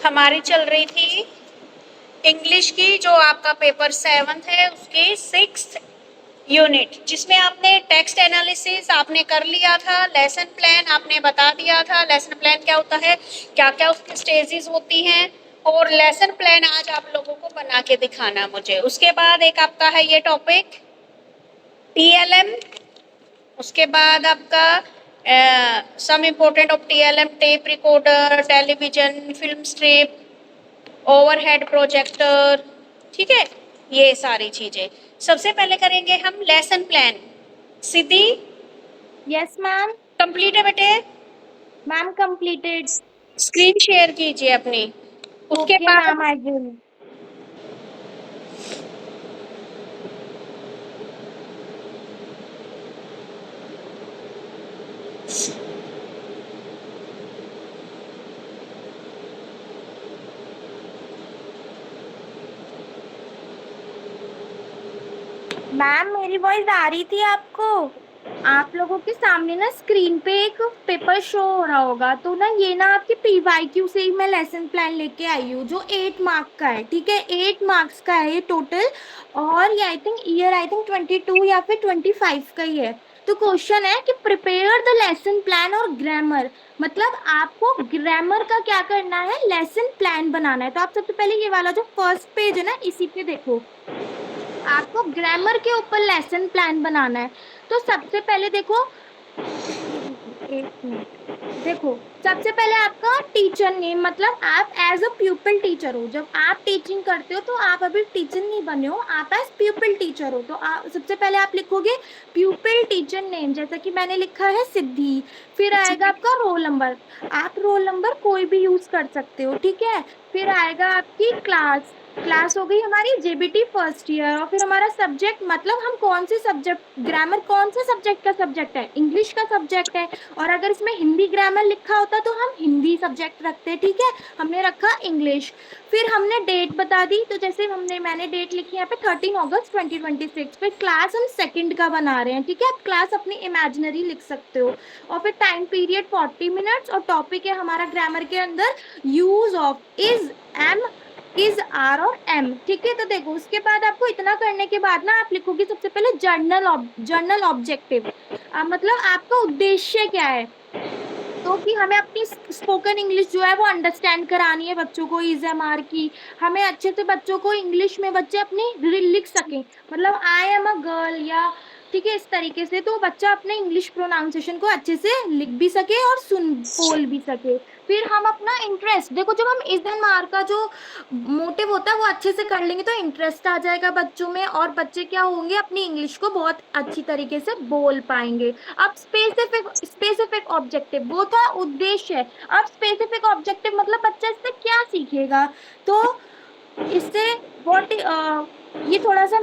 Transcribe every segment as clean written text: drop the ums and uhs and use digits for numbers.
हमारी चल रही थी इंग्लिश की, जो आपका पेपर 7 है उसकी 6th यूनिट, जिसमें आपने टेक्स्ट एनालिसिस आपने कर लिया था, लेसन प्लान आपने बता दिया था, लेसन प्लान क्या होता है, क्या क्या उसकी स्टेजेस होती हैं, और लेसन प्लान आज आप लोगों को बना के दिखाना मुझे। उसके बाद एक आपका है ये टॉपिक TLM, उसके बाद आपका some important of TLM, tape recorder, television, film strip, overhead projector, ठीक है, ये सारी चीजें। सबसे पहले करेंगे हम lesson plan. Siddhi yes ma'am. Complete है बेटे? Ma'am completed. स्क्रीन शेयर कीजिए अपनी। उसके ओके बाद मैम आई विल। मैम मेरी वॉइस आ रही थी आपको? आप लोगों के सामने ना स्क्रीन पे एक पेपर शो हो रहा होगा, तो ना ये ना आपके PYQ से ही मैं लेसन प्लान लेके आई हूँ, जो 8 मार्क का है। ठीक है, 8 मार्क्स का है ये टोटल। और ये आई थिंक 22 या फिर 25 का ही है। तो क्वेश्चन है कि प्रिपेयर द लेसन प्लान और ग्रामर। मतलब आपको ग्रामर का क्या करना है, लेसन प्लान बनाना है। तो आप सबसे पहले ये वाला जो फर्स्ट पेज है ना, इसी पे देखो। आपको ग्रामर के ऊपर लेसन प्लान बनाना है। तो सबसे पहले देखो, ये देखो एक मिनट। देखो, सबसे पहले आपका टीचर नेम, मतलब आप एज अ प्यूपिल टीचर हो। जब आप टीचिंग करते हो तो आप अभी टीचर नहीं बने हो, आप एज प्यूपिल टीचर हो। तो सबसे पहले आप लिखोगे प्यूपिल टीचर नेम, जैसा कि मैंने लिखा है सिद्धि। फिर आएगा आपका रोल नंबर। आप रोल नंबर कोई भी यूज कर सकते हो, ठीक है। फिर आएगा आपकी क्लास। क्लास हो गई हमारी JBT फर्स्ट ईयर। और फिर हमारा सब्जेक्ट, मतलब हम कौन से सब्जेक्ट, ग्रामर कौन से सब्जेक्ट का सब्जेक्ट है, इंग्लिश का सब्जेक्ट है। और अगर इसमें हिंदी ग्रामर लिखा होता तो हम हिंदी सब्जेक्ट रखते, ठीक है। हमने रखा इंग्लिश। फिर हमने डेट बता दी, तो जैसे मैंने डेट लिखी यहाँ पे 13 अगस्त 2026। फिर क्लास हम सेकंड का बना रहे हैं, ठीक है। आप क्लास अपनी इमेजिनरी लिख सकते हो। और फिर टाइम पीरियड 40 मिनट्स। और टॉपिक है हमारा ग्रामर के अंदर use of is, am, is, are और एम, ठीक है। तो देखो, उसके बाद आपको इतना करने के बाद ना आप लिखोगे सबसे पहले जर्नल ऑब्जेक्टिव। मतलब आपका उद्देश्य क्या है। तो कि हमें अपनी स्पोकन इंग्लिश जो है वो अंडरस्टैंड करानी है बच्चों को, इज एम आर की। हमें अच्छे से बच्चों को इंग्लिश में बच्चे अपनी लिख सकें, मतलब आई एम अ गर्ल, या ठीक है, इस तरीके से। तो बच्चा अपने इंग्लिश प्रोनाउंसिएशन को अच्छे से लिख भी सके और सुन बोल भी सके। फिर हम अपना इंटरेस्ट, देखो जब हम इज एम आर का जो मोटिव होता है वो अच्छे से कर लेंगे तो इंटरेस्ट आ जाएगा बच्चों में, और बच्चे क्या होंगे, अपनी इंग्लिश को बहुत अच्छी तरीके से बोल पाएंगे। अब स्पेसिफिक स्पेसिफिक ऑब्जेक्टिव, वो था उद्देश्य। अब स्पेसिफिक ऑब्जेक्टिव मतलब बच्चा इससे क्या सीखेगा। तो इससे व्हाट, ये थोड़ा सा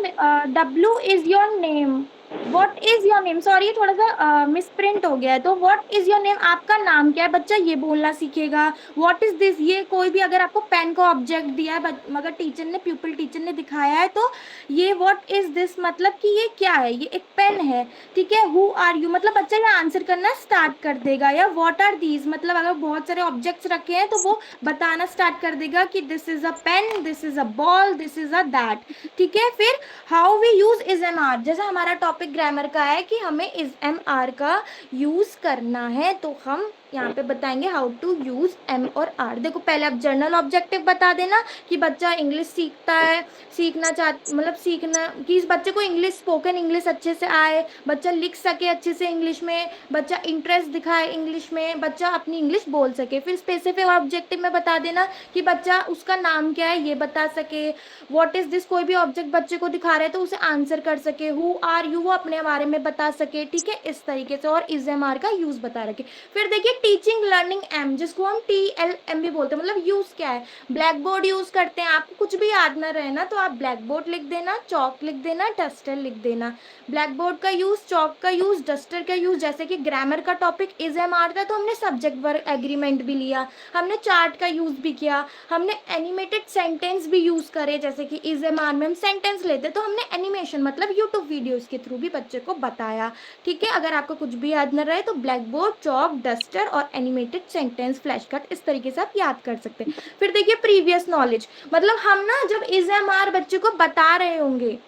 W is your name, what is your name, sorry ये थोड़ा सा मिसप्रिंट हो गया है। तो व्हाट इज योर नेम, आपका नाम क्या है, बच्चा ये बोलना सीखेगा। व्हाट इज दिस, ये कोई भी अगर आपको पेन का ऑब्जेक्ट दिया है मगर टीचर ने, प्यूपिल टीचर ने दिखाया है, तो ये व्हाट इज दिस मतलब कि ये क्या है, ये एक पेन है, ठीक है। हु आर यू मतलब बच्चा ये आंसर करना स्टार्ट कर देगा। या व्हाट आर दीज, मतलब अगर बहुत सारे ऑब्जेक्ट्स रखे हैं तो वो बताना स्टार्ट कर देगा कि this is a pen, this is a ball, this is a that, ठीक है। फिर how we use is am are, जैसा हमारा टॉपिक ग्रामर का है कि हमें इज एम आर का यूज करना है, तो हम यहाँ पे बताएंगे हाउ टू यूज एम और आर। देखो पहले आप जर्नल ऑब्जेक्टिव बता देना कि बच्चा इंग्लिश सीखता है, सीखना चाह मतलब सीखना कि इस बच्चे को इंग्लिश, स्पोकन इंग्लिश अच्छे से आए, बच्चा लिख सके अच्छे से इंग्लिश में, बच्चा इंटरेस्ट दिखाए इंग्लिश में, बच्चा अपनी इंग्लिश बोल सके। फिर स्पेसिफिक ऑब्जेक्टिव में बता देना कि बच्चा, उसका नाम क्या है ये बता सके। व्हाट इज दिस, कोई भी ऑब्जेक्ट बच्चे को दिखा रहे हैं तो उसे आंसर कर सके। हु आर यू, वो अपने बारे में बता सके, ठीक है, इस तरीके से। और इज एम आर का यूज बता रखे। फिर देखिए टीचिंग लर्निंग एम, जिसको हम TLM भी बोलते हैं, मतलब यूज क्या है, ब्लैक बोर्ड यूज करते हैं। आपको कुछ भी याद ना रहे ना तो आप ब्लैक बोर्ड लिख देना, चौक लिख देना, डस्टर लिख देना। ब्लैक बोर्ड का यूज, चौक का यूज, डस्टर का यूज। जैसे कि ग्रामर का टॉपिक इज एम आर था तो हमने सब्जेक्ट वर्क एग्रीमेंट भी लिया, हमने चार्ट का यूज भी किया, हमने एनिमेटेड सेंटेंस भी यूज करे। जैसे कि इज एम आर में हम सेंटेंस लेते तो हमने एनिमेशन मतलब यूट्यूब वीडियोस के थ्रू भी बच्चे को बताया, ठीक है। अगर आपको कुछ भी याद न रहे तो ब्लैक बोर्ड, चौक, डस्टर और एनिमेटेड सेंटेंस, फ्लैश कार्ड, इस तरीके से आप याद कर सकते हैं। फिर देखिए प्रीवियस नॉलेज, मतलब हम ना जब इज एम आर बच्चे को बता रहे होंगे,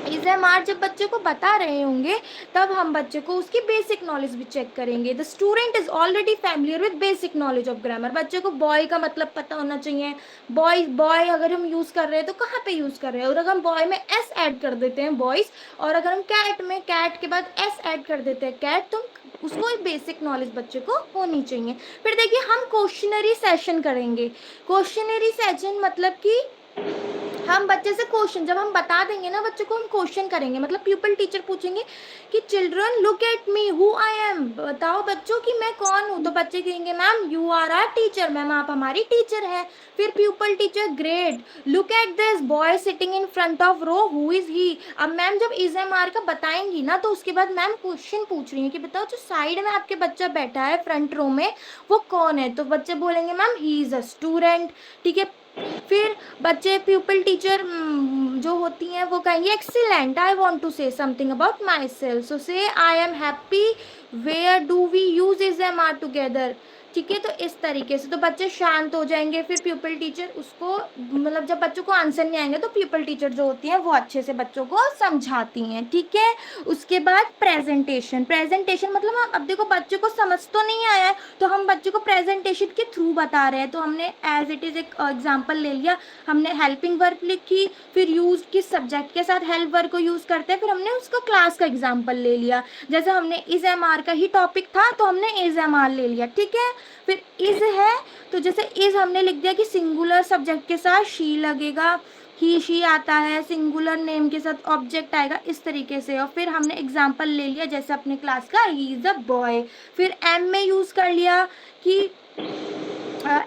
इज एम आर जब बच्चे को बता रहे होंगे तब हम बच्चे को उसकी बेसिक नॉलेज भी चेक करेंगे। The student is already familiar with basic knowledge of grammar, बच्चे को बॉय का मतलब पता होना चाहिए। बॉय बॉय अगर हम यूज कर रहे हैं तो कहाँ पे यूज कर रहे हैं, और अगर हम बॉय में एस ऐड कर देते हैं बॉयज, और अगर हम कैट में कैट के बाद एस ऐड कर देते हैं कैट, तो उसको एक बेसिक नॉलेज बच्चे को होनी चाहिए। फिर देखिए हम क्वेश्चनरी सेशन करेंगे। क्वेश्चनरी सेशन मतलब कि हम बच्चे से क्वेश्चन, जब हम बता देंगे ना बच्चे को, हम क्वेश्चन करेंगे, मतलब प्यूपल टीचर पूछेंगे कि children look at me who I am, बताओ बच्चों कि मैं कौन हूँ, तो बच्चे कहेंगे ma'am you are our teacher, ma'am आप हमारी टीचर है। फिर pupil teacher great, look at this boy sitting in front of row, who is he. अब मैम जब इज एम आर का बताएंगी ना तो उसके बाद मैम क्वेश्चन पूछ रही है कि बताओ जो साइड में आपके बच्चा बैठा है फ्रंट रो में वो कौन है, तो बच्चे बोलेंगे ma'am he is a student, ठीक है। फिर बच्चे प्यूपल टीचर जो होती हैं वो कहेंगे excellent, I want to say something about myself, so say I am happy, where do we use is am are together, ठीक है। तो इस तरीके से तो बच्चे शांत हो जाएंगे। फिर प्यूपल टीचर उसको, मतलब जब बच्चों को आंसर नहीं आएंगे तो प्यूपल टीचर जो होती हैं वो अच्छे से बच्चों को समझाती हैं, ठीक है। उसके बाद प्रेजेंटेशन, प्रेजेंटेशन मतलब हम, अब देखो बच्चे को समझ तो नहीं आया है तो हम बच्चे को प्रेजेंटेशन के थ्रू बता रहे हैं, तो हमने एज इट इज एक एग्जाम्पल ले लिया, हमने हेल्पिंग वर्क लिखी, फिर यूज किस सब्जेक्ट के साथ हेल्प वर्क को यूज करते हैं, फिर हमने उसका क्लास का एग्जाम्पल ले लिया। जैसे हमने इज एम आर का ही टॉपिक था तो हमने इज एम आर ले लिया, ठीक है। फिर इज है तो जैसे इज हमने लिख दिया कि सिंगुलर सब्जेक्ट के साथ शी लगेगा, ही शी आता है, सिंगुलर नेम के साथ ऑब्जेक्ट आएगा, इस तरीके से। और फिर हमने एग्जाम्पल ले लिया जैसे अपने क्लास का ही इज अ बॉय। फिर एम में यूज कर लिया कि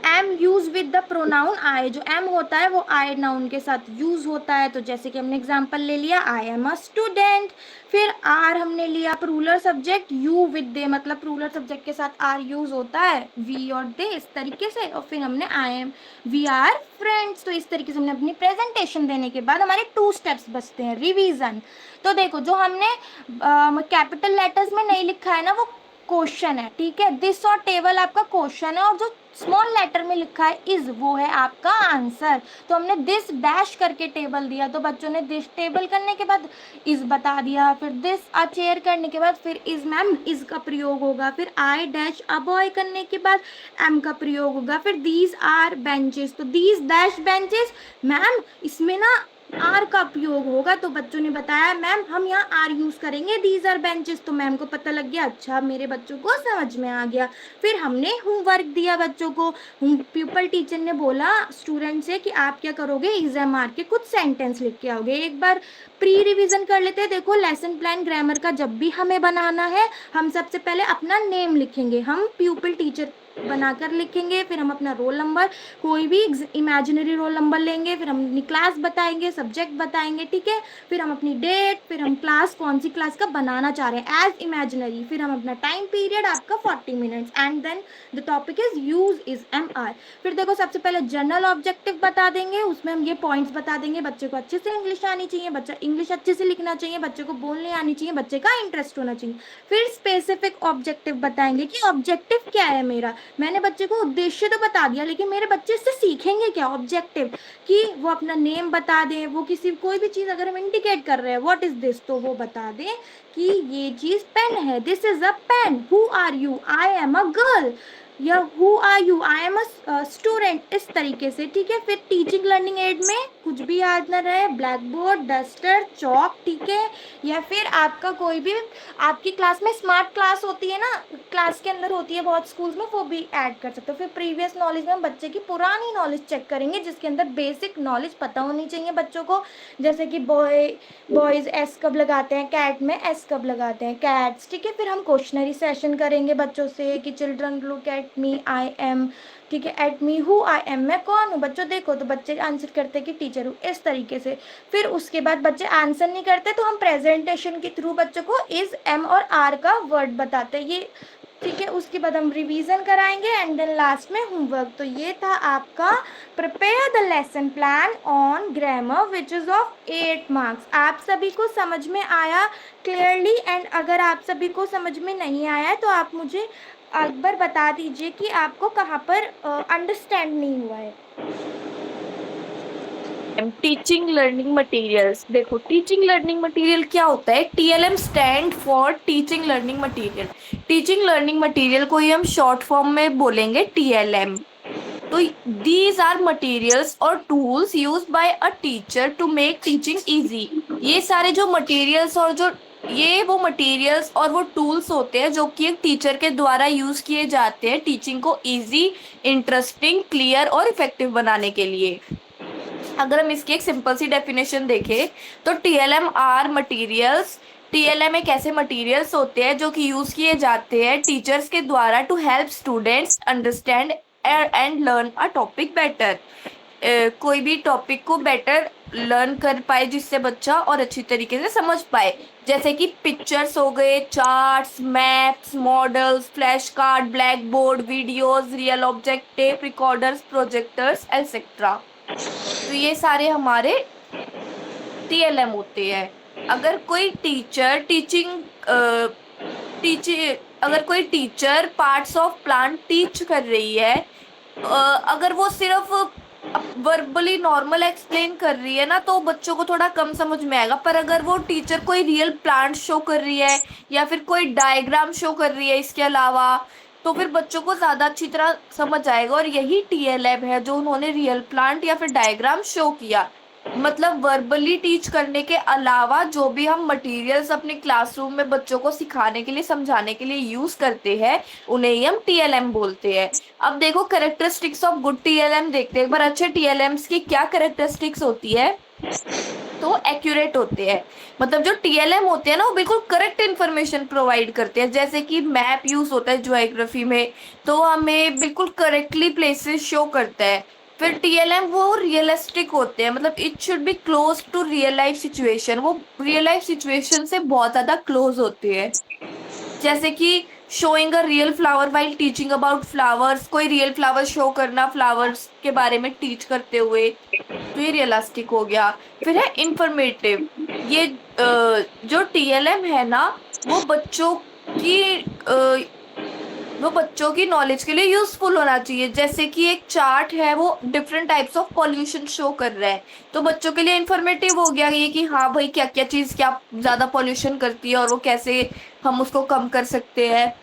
am use with the pronoun I, जो एम होता है वो आई नाउन के साथ यूज होता है, तो जैसे कि हमने एग्जांपल ले लिया आई एम अ स्टूडेंट। फिर आर हमने लिया प्लूरल सब्जेक्ट, यू विद दे, मतलब प्लूरल सब्जेक्ट के साथ आर यूज होता है, वी और दे, इस तरीके से। और फिर हमने I am, we are friends. तो इस तरीके से हमने अपनी प्रेजेंटेशन देने के बाद हमारे 2 स्टेप्स बचते हैं, रिवीजन। तो देखो जो हमने कैपिटल लेटर्स में नहीं लिखा है ना वो क्वेश्चन है, ठीक है। दिस और टेबल आपका क्वेश्चन है, और जो स्मॉल लेटर में लिखा है इज वो है आपका आंसर। तो हमने दिस डैश करके टेबल दिया तो बच्चों ने दिस टेबल करने के बाद इज बता दिया, फिर दिस अ चेयर करने के बाद फिर इज मैम इज का प्रयोग होगा, फिर आई डैश अ बॉय करने के बाद एम का प्रयोग होगा, फिर दीज आर बेंचेस, तो दीज डैश बेंचेस मैम इसमें ना आर का उपयोग होगा, तो बच्चों ने बताया मैम हम यहाँ आर यूज करेंगे, दीज आर बेंचेस, तो मैम को पता लग गया, अच्छा मेरे बच्चों को समझ में आ गया। फिर हमने होमवर्क दिया बच्चों को, प्यूपल टीचर ने बोला स्टूडेंट से कि आप क्या करोगे, एग्जाम आर के कुछ सेंटेंस लिख के आओगे। एक बार प्री रिवीजन कर लेते हैं। देखो लेसन प्लान ग्रामर का जब भी हमें बनाना है हम सबसे पहले अपना नेम लिखेंगे, हम प्यूपल टीचर बनाकर लिखेंगे, फिर हम अपना रोल नंबर, कोई भी इमेजिनरी रोल नंबर लेंगे, फिर हम अपनी क्लास बताएंगे, सब्जेक्ट बताएंगे, ठीक है। फिर हम अपनी डेट, फिर हम क्लास कौन सी क्लास का बनाना चाह रहे हैं एज इमेजिनरी, फिर हम अपना टाइम पीरियड आपका 40 minutes, and then the topic is use is am are. फिर देखो सबसे पहले जनरल ऑब्जेक्टिव बता देंगे, उसमें हम ये पॉइंट्स बता देंगे, बच्चे को अच्छे से इंग्लिश आनी चाहिए, बच्चा इंग्लिश अच्छे से लिखना चाहिए, बच्चे को बोलने आनी चाहिए, बच्चे का इंटरेस्ट होना चाहिए। फिर स्पेसिफिक ऑब्जेक्टिव बताएंगे कि ऑब्जेक्टिव क्या है मेरा, मैंने बच्चे को उद्देश्य तो बता दिया लेकिन मेरे बच्चे इससे सीखेंगे क्या, ऑब्जेक्टिव कि वो अपना नेम बता दें, वो किसी कोई भी चीज़ अगर हम इंडिकेट कर रहे हैं व्हाट इज दिस तो वो बता दें कि ये चीज़ पेन है, this is a pen, who are you, I am a girl, या who are you, I am a student, इस तरीके से, ठीक है। फिर टीचिंग लर्निंग एड में कुछ भी याद न रहे, ब्लैक बोर्ड, डस्टर, चॉक, ठीक है, या फिर आपका कोई भी आपकी क्लास में स्मार्ट क्लास होती है ना, क्लास के अंदर होती है बहुत स्कूल्स में, वो भी ऐड कर सकते हो। फिर प्रीवियस नॉलेज में हम बच्चे की पुरानी नॉलेज चेक करेंगे जिसके अंदर बेसिक नॉलेज पता होनी चाहिए बच्चों को, जैसे कि बॉयज एस कब लगाते हैं, कैट में एस कब लगाते हैं, कैट्स, ठीक है। फिर हम क्वेश्चनरी सेशन करेंगे बच्चों से कि children look at me I am, ठीक है, eight me who I M, मैं कौन हूँ बच्चों देखो, तो बच्चे आंसर करते हैं कि टीचर हूँ, इस तरीके से। फिर उसके बाद बच्चे आंसर नहीं करते तो हम प्रेजेंटेशन के थ्रू बच्चों को इज एम और आर का वर्ड बताते हैं, ये ठीक है। उसके बाद हम रिवीजन कराएंगे एंड देन लास्ट में होमवर्क। तो ये था आपका prepare the lesson plan on grammar which is of 8 marks. आप सभी को समझ में आया क्लियरली, एंड अगर आप सभी को समझ में नहीं आया है तो आप मुझे एक बार बता दीजिए कि आपको कहाँ पर अंडरस्टैंड नहीं हुआ है। टीचिंग लर्निंग मटेरियल्स, देखो टीचिंग लर्निंग मटेरियल क्या होता है। TLM stand for teaching learning material. Teaching learning material को ही हम शॉर्ट फॉर्म में बोलेंगे टीएलएम। तो दीज आर मटेरियल्स और tools used by a teacher to make teaching easy. ये सारे जो मटेरियल्स और जो ये वो मटेरियल्स और वो टूल्स होते हैं जो कि एक टीचर के द्वारा यूज किए जाते हैं टीचिंग को इजी, इंटरेस्टिंग, क्लियर और इफेक्टिव बनाने के लिए। अगर हम इसकी एक सिंपल सी डेफिनेशन देखें तो टीएलएम आर मटेरियल्स। टीएलएम एक ऐसे मटेरियल्स होते हैं जो कि यूज किए जाते हैं टीचर्स के द्वारा to help students understand and learn a topic better. कोई भी टॉपिक को बेटर लर्न कर पाए जिससे बच्चा और अच्छी तरीके से समझ पाए। जैसे कि पिक्चर्स हो गए, charts, maps, models, flash card, black board, videos, real object, tape recorders, projectors etcetera. तो ये सारे हमारे टीएलएम होते हैं। अगर कोई टीचर अगर कोई teacher parts of plant teach कर रही है, अगर वो सिर्फ वर्बली नॉर्मल एक्सप्लेन कर रही है ना तो बच्चों को थोड़ा कम समझ में आएगा। पर अगर वो टीचर कोई रियल प्लांट शो कर रही है या फिर कोई डायग्राम शो कर रही है इसके अलावा, तो फिर बच्चों को ज्यादा अच्छी तरह समझ आएगा। और यही टीएलएम है जो उन्होंने रियल प्लांट या फिर डायग्राम शो किया। मतलब वर्बली टीच करने के अलावा जो भी हम मटेरियल्स अपने क्लासरूम में बच्चों को सिखाने के लिए, समझाने के लिए यूज करते हैं, उन्हें ही हम टीएलएम बोलते हैं। अब देखो कैरेक्टरिस्टिक्स ऑफ गुड टीएलएम देखते हैं एक बार। अच्छे टीएलएम्स की क्या कैरेक्टरिस्टिक्स होती है, तो एक्यूरेट होते हैं। मतलब जो टीएलएम होते हैं ना वो बिल्कुल करेक्ट इन्फॉर्मेशन प्रोवाइड करते हैं। जैसे कि मैप यूज होता है ज्योग्राफी में, तो हमें बिल्कुल करेक्टली प्लेसेस शो करता है। फिर टीएलएम वो रियलिस्टिक होते हैं, मतलब it should be close to real life situation. वो रियल लाइफ सिचुएशन से बहुत ज्यादा क्लोज होते हैं। जैसे कि showing a real flower while teaching about flowers, कोई रियल फ्लावर शो करना फ्लावर्स के बारे में टीच करते हुए, तो ये रियलिस्टिक हो गया। फिर है इंफॉर्मेटिव। ये जो टीएलएम है ना वो बच्चों की नॉलेज के लिए यूजफुल होना चाहिए। जैसे कि एक चार्ट है वो different types of pollution show कर रहा है, तो बच्चों के लिए इंफॉर्मेटिव हो गया ये कि हाँ भाई क्या क्या चीज क्या ज्यादा पॉल्यूशन करती है और वो कैसे हम उसको कम कर सकते हैं।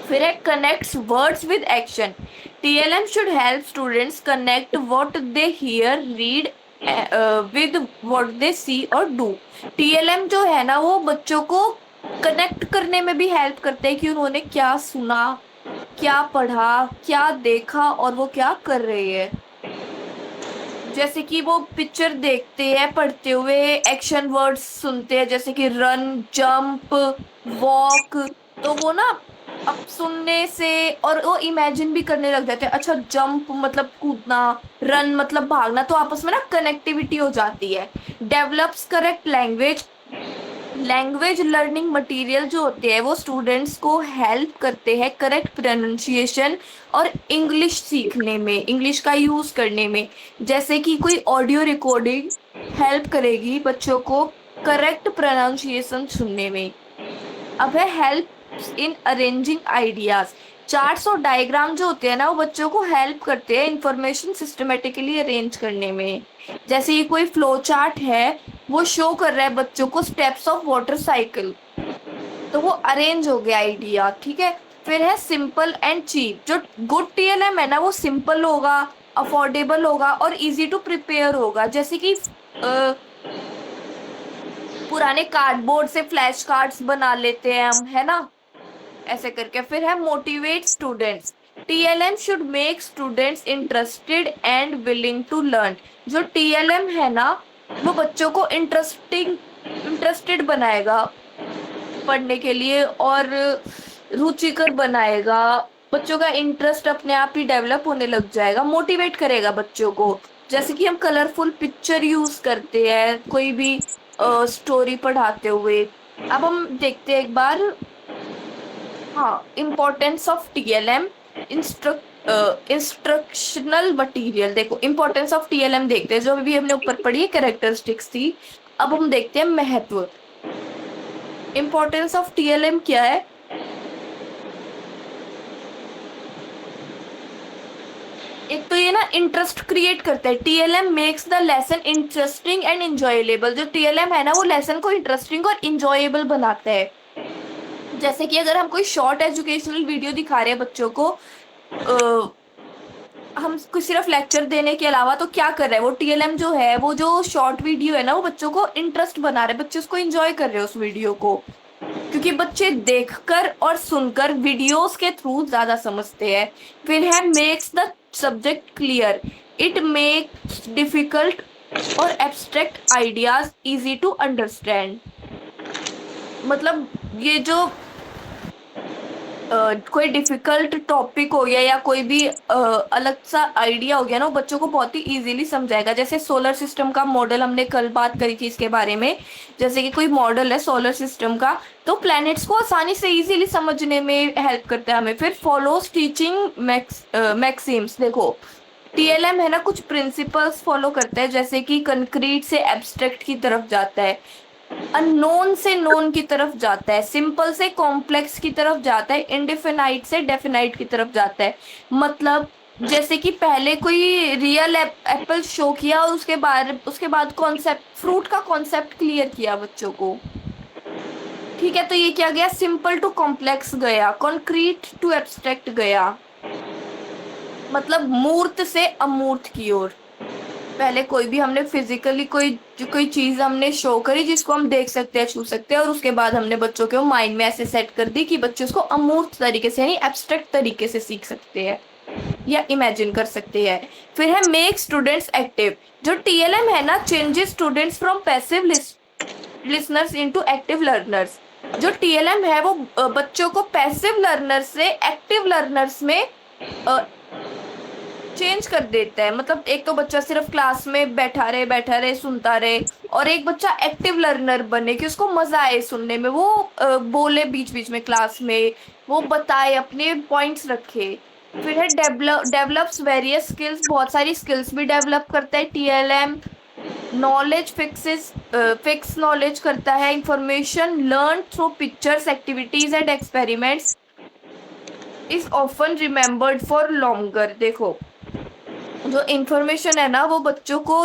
फिर है connects words with action. TLM should help students connect what they hear read with what they see और डू। टीएलएम जो है ना वो बच्चों को कनेक्ट करने में भी हेल्प करते हैं कि उन्होंने क्या सुना, क्या पढ़ा, क्या देखा और वो क्या कर रहे हैं। जैसे कि वो पिक्चर देखते हैं पढ़ते हुए, एक्शन वर्ड्स सुनते हैं जैसे कि रन, जंप, वॉक, तो वो ना अब सुनने से और वो इमेजिन भी करने लग जाते हैं। अच्छा जंप मतलब कूदना, रन मतलब भागना, तो आपस में ना कनेक्टिविटी हो जाती है। Develops correct language. Language learning material जो होते हैं वो स्टूडेंट्स को हेल्प करते हैं करेक्ट प्रोनाउंसिएशन और इंग्लिश सीखने में, इंग्लिश का यूज करने में। जैसे कि कोई ऑडियो रिकॉर्डिंग हेल्प करेगी बच्चों को करेक्ट प्रोनाउंसिएशन सुनने में। अब है help in arranging ideas. Charts और डायग्राम जो होते हैं ना वो बच्चों को हेल्प करते हैं इंफॉर्मेशन सिस्टमेटिकली अरेंज करने में। जैसे ये कोई फ्लो चार्ट है वो शो कर रहा है बच्चों को स्टेप्स ऑफ वाटर साइकिल, तो वो अरेंज हो गया आइडिया, ठीक है। फिर है सिंपल एंड चीप। जो गुड टीएलएम है ना वो सिंपल होगा, अफोर्डेबल होगा और इजी टू प्रिपेयर होगा। जैसे कि पुराने कार्डबोर्ड से फ्लैश कार्ड्स बना लेते हैं हम, है ना, ऐसे करके। फिर है motivate students. TLM should make students interested and willing to learn. जो टीएलएम है ना वो बच्चों को इंटरेस्टेड बनाएगा पढ़ने के लिए और रुचिकर बनाएगा। बच्चों का इंटरेस्ट अपने आप ही डेवलप होने लग जाएगा, मोटिवेट करेगा बच्चों को। जैसे कि हम कलरफुल पिक्चर यूज करते हैं कोई भी स्टोरी पढ़ाते हुए। अब हम देखते हैं एक बार, हाँ, importance of TLM instructional material. देखो इम्पोर्टेंस ऑफ टीएलएम देखते हैं, जो भी हमने ऊपर पढ़ी है कैरेक्टरिस्टिक्स थी। अब हम देखते हैं महत्व। इम्पोर्टेंस ऑफ टीएलएम क्या है। एक तो ये ना इंटरेस्ट क्रिएट करता है, TLM makes the lesson interesting and enjoyable. जो टीएलएम है ना वो लेसन को इंटरेस्टिंग और इंजॉयबल बनाता है। जैसे कि अगर हम कोई शॉर्ट एजुकेशनल वीडियो दिखा रहे हैं बच्चों को, हम कुछ सिर्फ लेक्चर देने के अलावा तो क्या कर रहे हैं, वो टीएलएम जो है, वो जो शॉर्ट वीडियो है ना, वो बच्चों को इंटरेस्ट बना रहे हैं, बच्चे उसको एंजॉय कर रहे हैं उस वीडियो को, क्योंकि बच्चे देखकर और सुनकर वीडियोस के थ्रू ज्यादा समझते हैं। फिर है makes the subject clear, it makes difficult और abstract ideas easy to understand. मतलब ये जो कोई डिफिकल्ट टॉपिक हो गया या कोई भी अलग सा आइडिया हो गया ना, वो बच्चों को बहुत ही इजीली समझाएगा। जैसे सोलर सिस्टम का मॉडल, हमने कल बात करी थी इसके बारे में। जैसे कि कोई मॉडल है सोलर सिस्टम का, तो प्लैनेट्स को आसानी से इजीली समझने में हेल्प करता है हमें। फिर फॉलोज टीचिंग मैक्सिम्स, देखो टीएलएम है ना कुछ प्रिंसिपल्स फॉलो करता है, जैसे कि कंक्रीट से एब्स्ट्रैक्ट की तरफ जाता है, अननोन से नोन की तरफ जाता है, सिंपल से कॉम्प्लेक्स की तरफ जाता है, इंडेफिनाइट से डेफिनाइट की तरफ जाता है। मतलब जैसे कि पहले कोई रियल एप्पल शो किया और उसके बाद कॉन्सेप्ट, फ्रूट का कॉन्सेप्ट क्लियर किया बच्चों को। ठीक है, तो ये क्या गया, सिंपल टू कॉम्प्लेक्स गया, कॉन्क्रीट टू एब्स्ट्रैक्ट गया, मतलब मूर्त से अमूर्त की ओर। पहले कोई भी हमने फिजिकली कोई चीज हमने शो करी जिसको हम देख सकते हैं, छू सकते हैं, और उसके बाद हमने बच्चों के माइंड में ऐसे सेट कर दी कि बच्चे उसको अमूर्त तरीके से यानी एब्स्ट्रैक्ट तरीके से सीख सकते हैं या इमेजिन कर सकते हैं। फिर है मेक स्टूडेंट्स एक्टिव, जो टीएलएम है ना changes students from passive listeners into active learners. जो टीएलएम है वो बच्चों को पैसिव लर्नर से एक्टिव लर्नर्स में चेंज कर देता है। मतलब एक तो बच्चा सिर्फ क्लास में बैठा रहे सुनता रहे, और एक बच्चा एक्टिव लर्नर बने कि उसको मजा आए सुनने में, वो बोले बीच बीच में क्लास में, वो बताए, अपने पॉइंट्स रखे। फिर है डेवलप्स वेरियस स्किल्स, बहुत सारी स्किल्स भी डेवलप करता है टीएलएम। नॉलेज फिक्स नॉलेज करता है, information learn through pictures, activities and experiments is often remembered for longer. देखो जो इंफॉर्मेशन है ना वो बच्चों को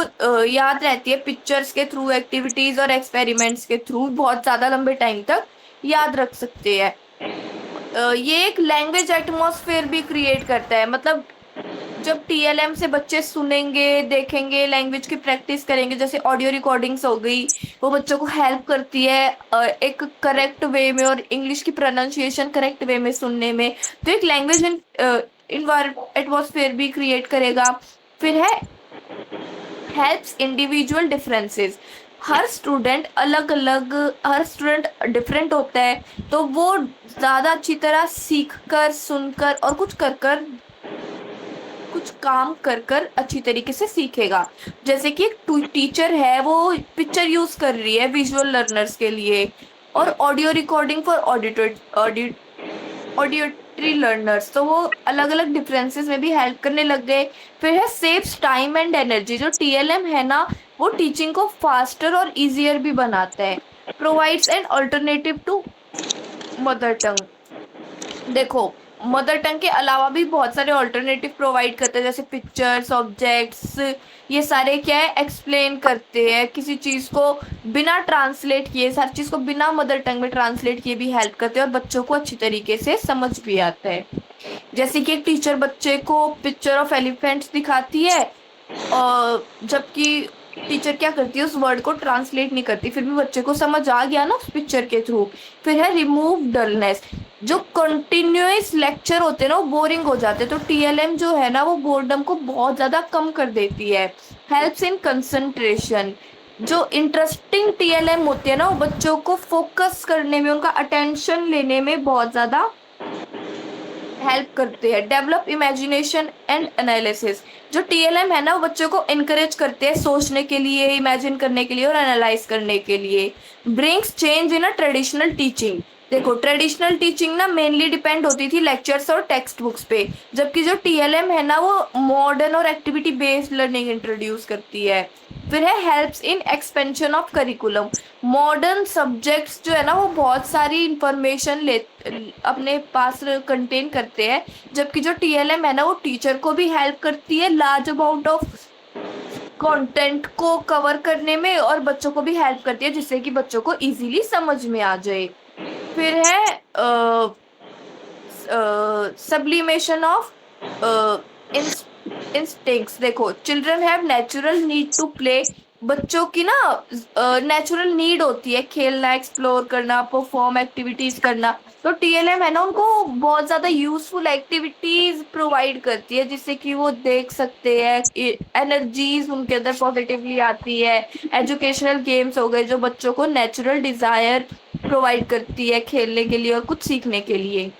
याद रहती है पिक्चर्स के थ्रू, एक्टिविटीज और एक्सपेरिमेंट्स के थ्रू, बहुत ज्यादा लंबे टाइम तक याद रख सकते हैं। ये एक लैंग्वेज एटमॉस्फेयर भी क्रिएट करता है। मतलब जब टीएलएम से बच्चे सुनेंगे, देखेंगे, लैंग्वेज की प्रैक्टिस करेंगे, जैसे ऑडियो रिकॉर्डिंग्स हो गई, वो बच्चों को हेल्प करती है एक करेक्ट वे में और इंग्लिश की प्रोनाउंसिएशन करेक्ट वे में सुनने में। तो एक लैंग्वेज एटमॉस्फेयर भी क्रिएट करेगा। फिर है हेल्प्स इंडिविजुअल डिफरेंसेस, हर स्टूडेंट डिफरेंट होता है, तो वो ज्यादा अच्छी तरह सीख कर, सुनकर और कुछ काम कर अच्छी तरीके से सीखेगा। जैसे कि एक टीचर है, वो पिक्चर यूज कर रही है विजुअल लर्नर्स के लिए, और audio recording for auditory learners, तो वो अलग अलग डिफरेंसेस में भी हेल्प करने लग गए। फिर है सेव्स टाइम एंड एनर्जी, जो टीएलएम है ना वो टीचिंग को फास्टर और इजियर भी बनाता है। Provides an alternative to mother tongue, देखो मदर टंग के अलावा भी बहुत सारे ऑल्टरनेटिव प्रोवाइड करते हैं, जैसे पिक्चर्स, ऑब्जेक्ट्स, ये सारे क्या है, एक्सप्लेन करते हैं किसी चीज़ को बिना ट्रांसलेट किए, हर चीज़ को बिना मदर टंग में ट्रांसलेट किए भी हेल्प करते हैं, और बच्चों को अच्छी तरीके से समझ भी आता है। जैसे कि एक टीचर बच्चे को पिक्चर ऑफ एलिफेंट्स दिखाती है, और जबकि टीचर क्या करती है, उस वर्ड को ट्रांसलेट नहीं करती, फिर भी बच्चे को समझ आ गया ना उस पिक्चर के थ्रू। फिर है रिमूव डलनेस, जो कंटिन्यूअस लेक्चर होते हैं ना वो बोरिंग हो जाते हैं, तो टीएलएम जो है ना वो बोर्डम को बहुत ज्यादा कम कर देती है। हेल्प्स इन कंसंट्रेशन, जो इंटरेस्टिंग टीएलएम होती है ना वो बच्चों को फोकस करने में, उनका अटेंशन लेने में बहुत ज्यादा हेल्प करते हैं। डेवलप इमेजिनेशन एंड एनालिसिस, जो टीएलएम है ना वो बच्चों को इनकरेज करते हैं सोचने के लिए, इमेजिन करने के लिए और एनालाइज करने के लिए। Brings change in a traditional teaching, देखो ट्रेडिशनल टीचिंग ना मेनली डिपेंड होती थी लेक्चर्स और टेक्स्ट बुक्स पे, जबकि जो टीएलएम है ना वो मॉडर्न और एक्टिविटी बेस्ड लर्निंग इंट्रोड्यूस करती है। फिर है helps in expansion of curriculum. Modern subjects जो है ना वो बहुत सारी इंफॉर्मेशन ले अपने पास कंटेन करते हैं, जबकि जो टीएलएम है ना वो टीचर को भी हेल्प करती है लार्ज अमाउंट ऑफ कंटेंट को कवर करने में, और बच्चों को भी हेल्प करती है जिससे कि बच्चों को इजीली समझ में आ जाए। फिर है सब्लिमेशन ऑफ इंस्टिंक्ट्स। देखो, children have natural need to play. बच्चों की ना नेचुरल नीड होती है खेलना, एक्सप्लोर करना, परफॉर्म एक्टिविटीज करना। तो टीएलएम है ना उनको बहुत ज्यादा यूजफुल एक्टिविटीज प्रोवाइड करती है जिससे कि वो देख सकते हैं, एनर्जीज उनके अंदर पॉजिटिवली आती है। एजुकेशनल गेम्स हो गए जो बच्चों को नेचुरल डिजायर प्रोवाइड करती है खेलने के लिए और कुछ सीखने के लिए।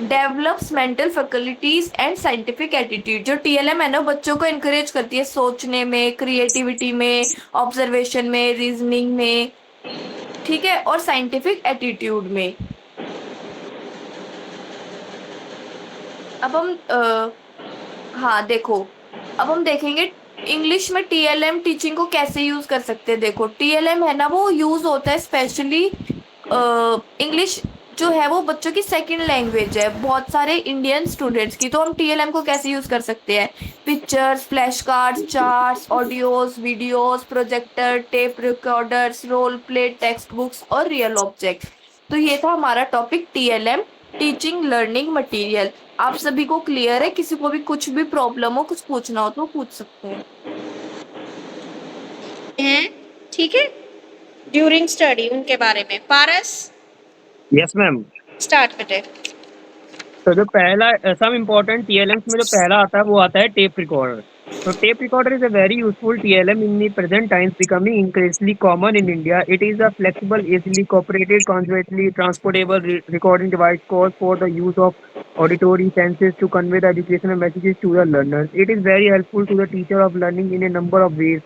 Develops mental faculties and scientific attitude. जो टीएलएम है ना बच्चों को एनकरेज करती है सोचने में, क्रिएटिविटी में, ऑब्जर्वेशन में, रीजनिंग में, ठीक है, और साइंटिफिक एटीट्यूड में। अब हम हाँ देखो, अब हम देखेंगे इंग्लिश में टीएलएम टीचिंग को कैसे यूज कर सकते हैं। देखो, टीएलएम है ना वो यूज होता है स्पेशली इंग्लिश जो है वो बच्चों की सेकंड लैंग्वेज है बहुत सारे इंडियन स्टूडेंट्स की। तो हम टीएलएम को कैसे यूज कर सकते हैं? Pictures, flash cards, charts, audios, videos, projector, tape recorders, role play, text books और रियल ऑब्जेक्ट। तो ये था हमारा topic TLM, teaching learning material. आप सभी को क्लियर है? किसी को भी कुछ भी प्रॉब्लम हो, कुछ पूछना हो तो पूछ सकते हैं। ठीक है, ड्यूरिंग स्टडी उनके बारे में। पारस, यस मैम। स्टार्ट बेटे। तो जो पहला सम इम्पोर्टेंट टीएलएम्स में जो पहला आता है वो आता है tape recorder. So tape recorder is a very useful TLM in the present times, becoming increasingly common in India. It is a flexible, easily operated, conveniently transportable recording device caused for the use of auditory senses to convey the educational messages to the learners. It is very helpful to the teacher of learning in a number of ways.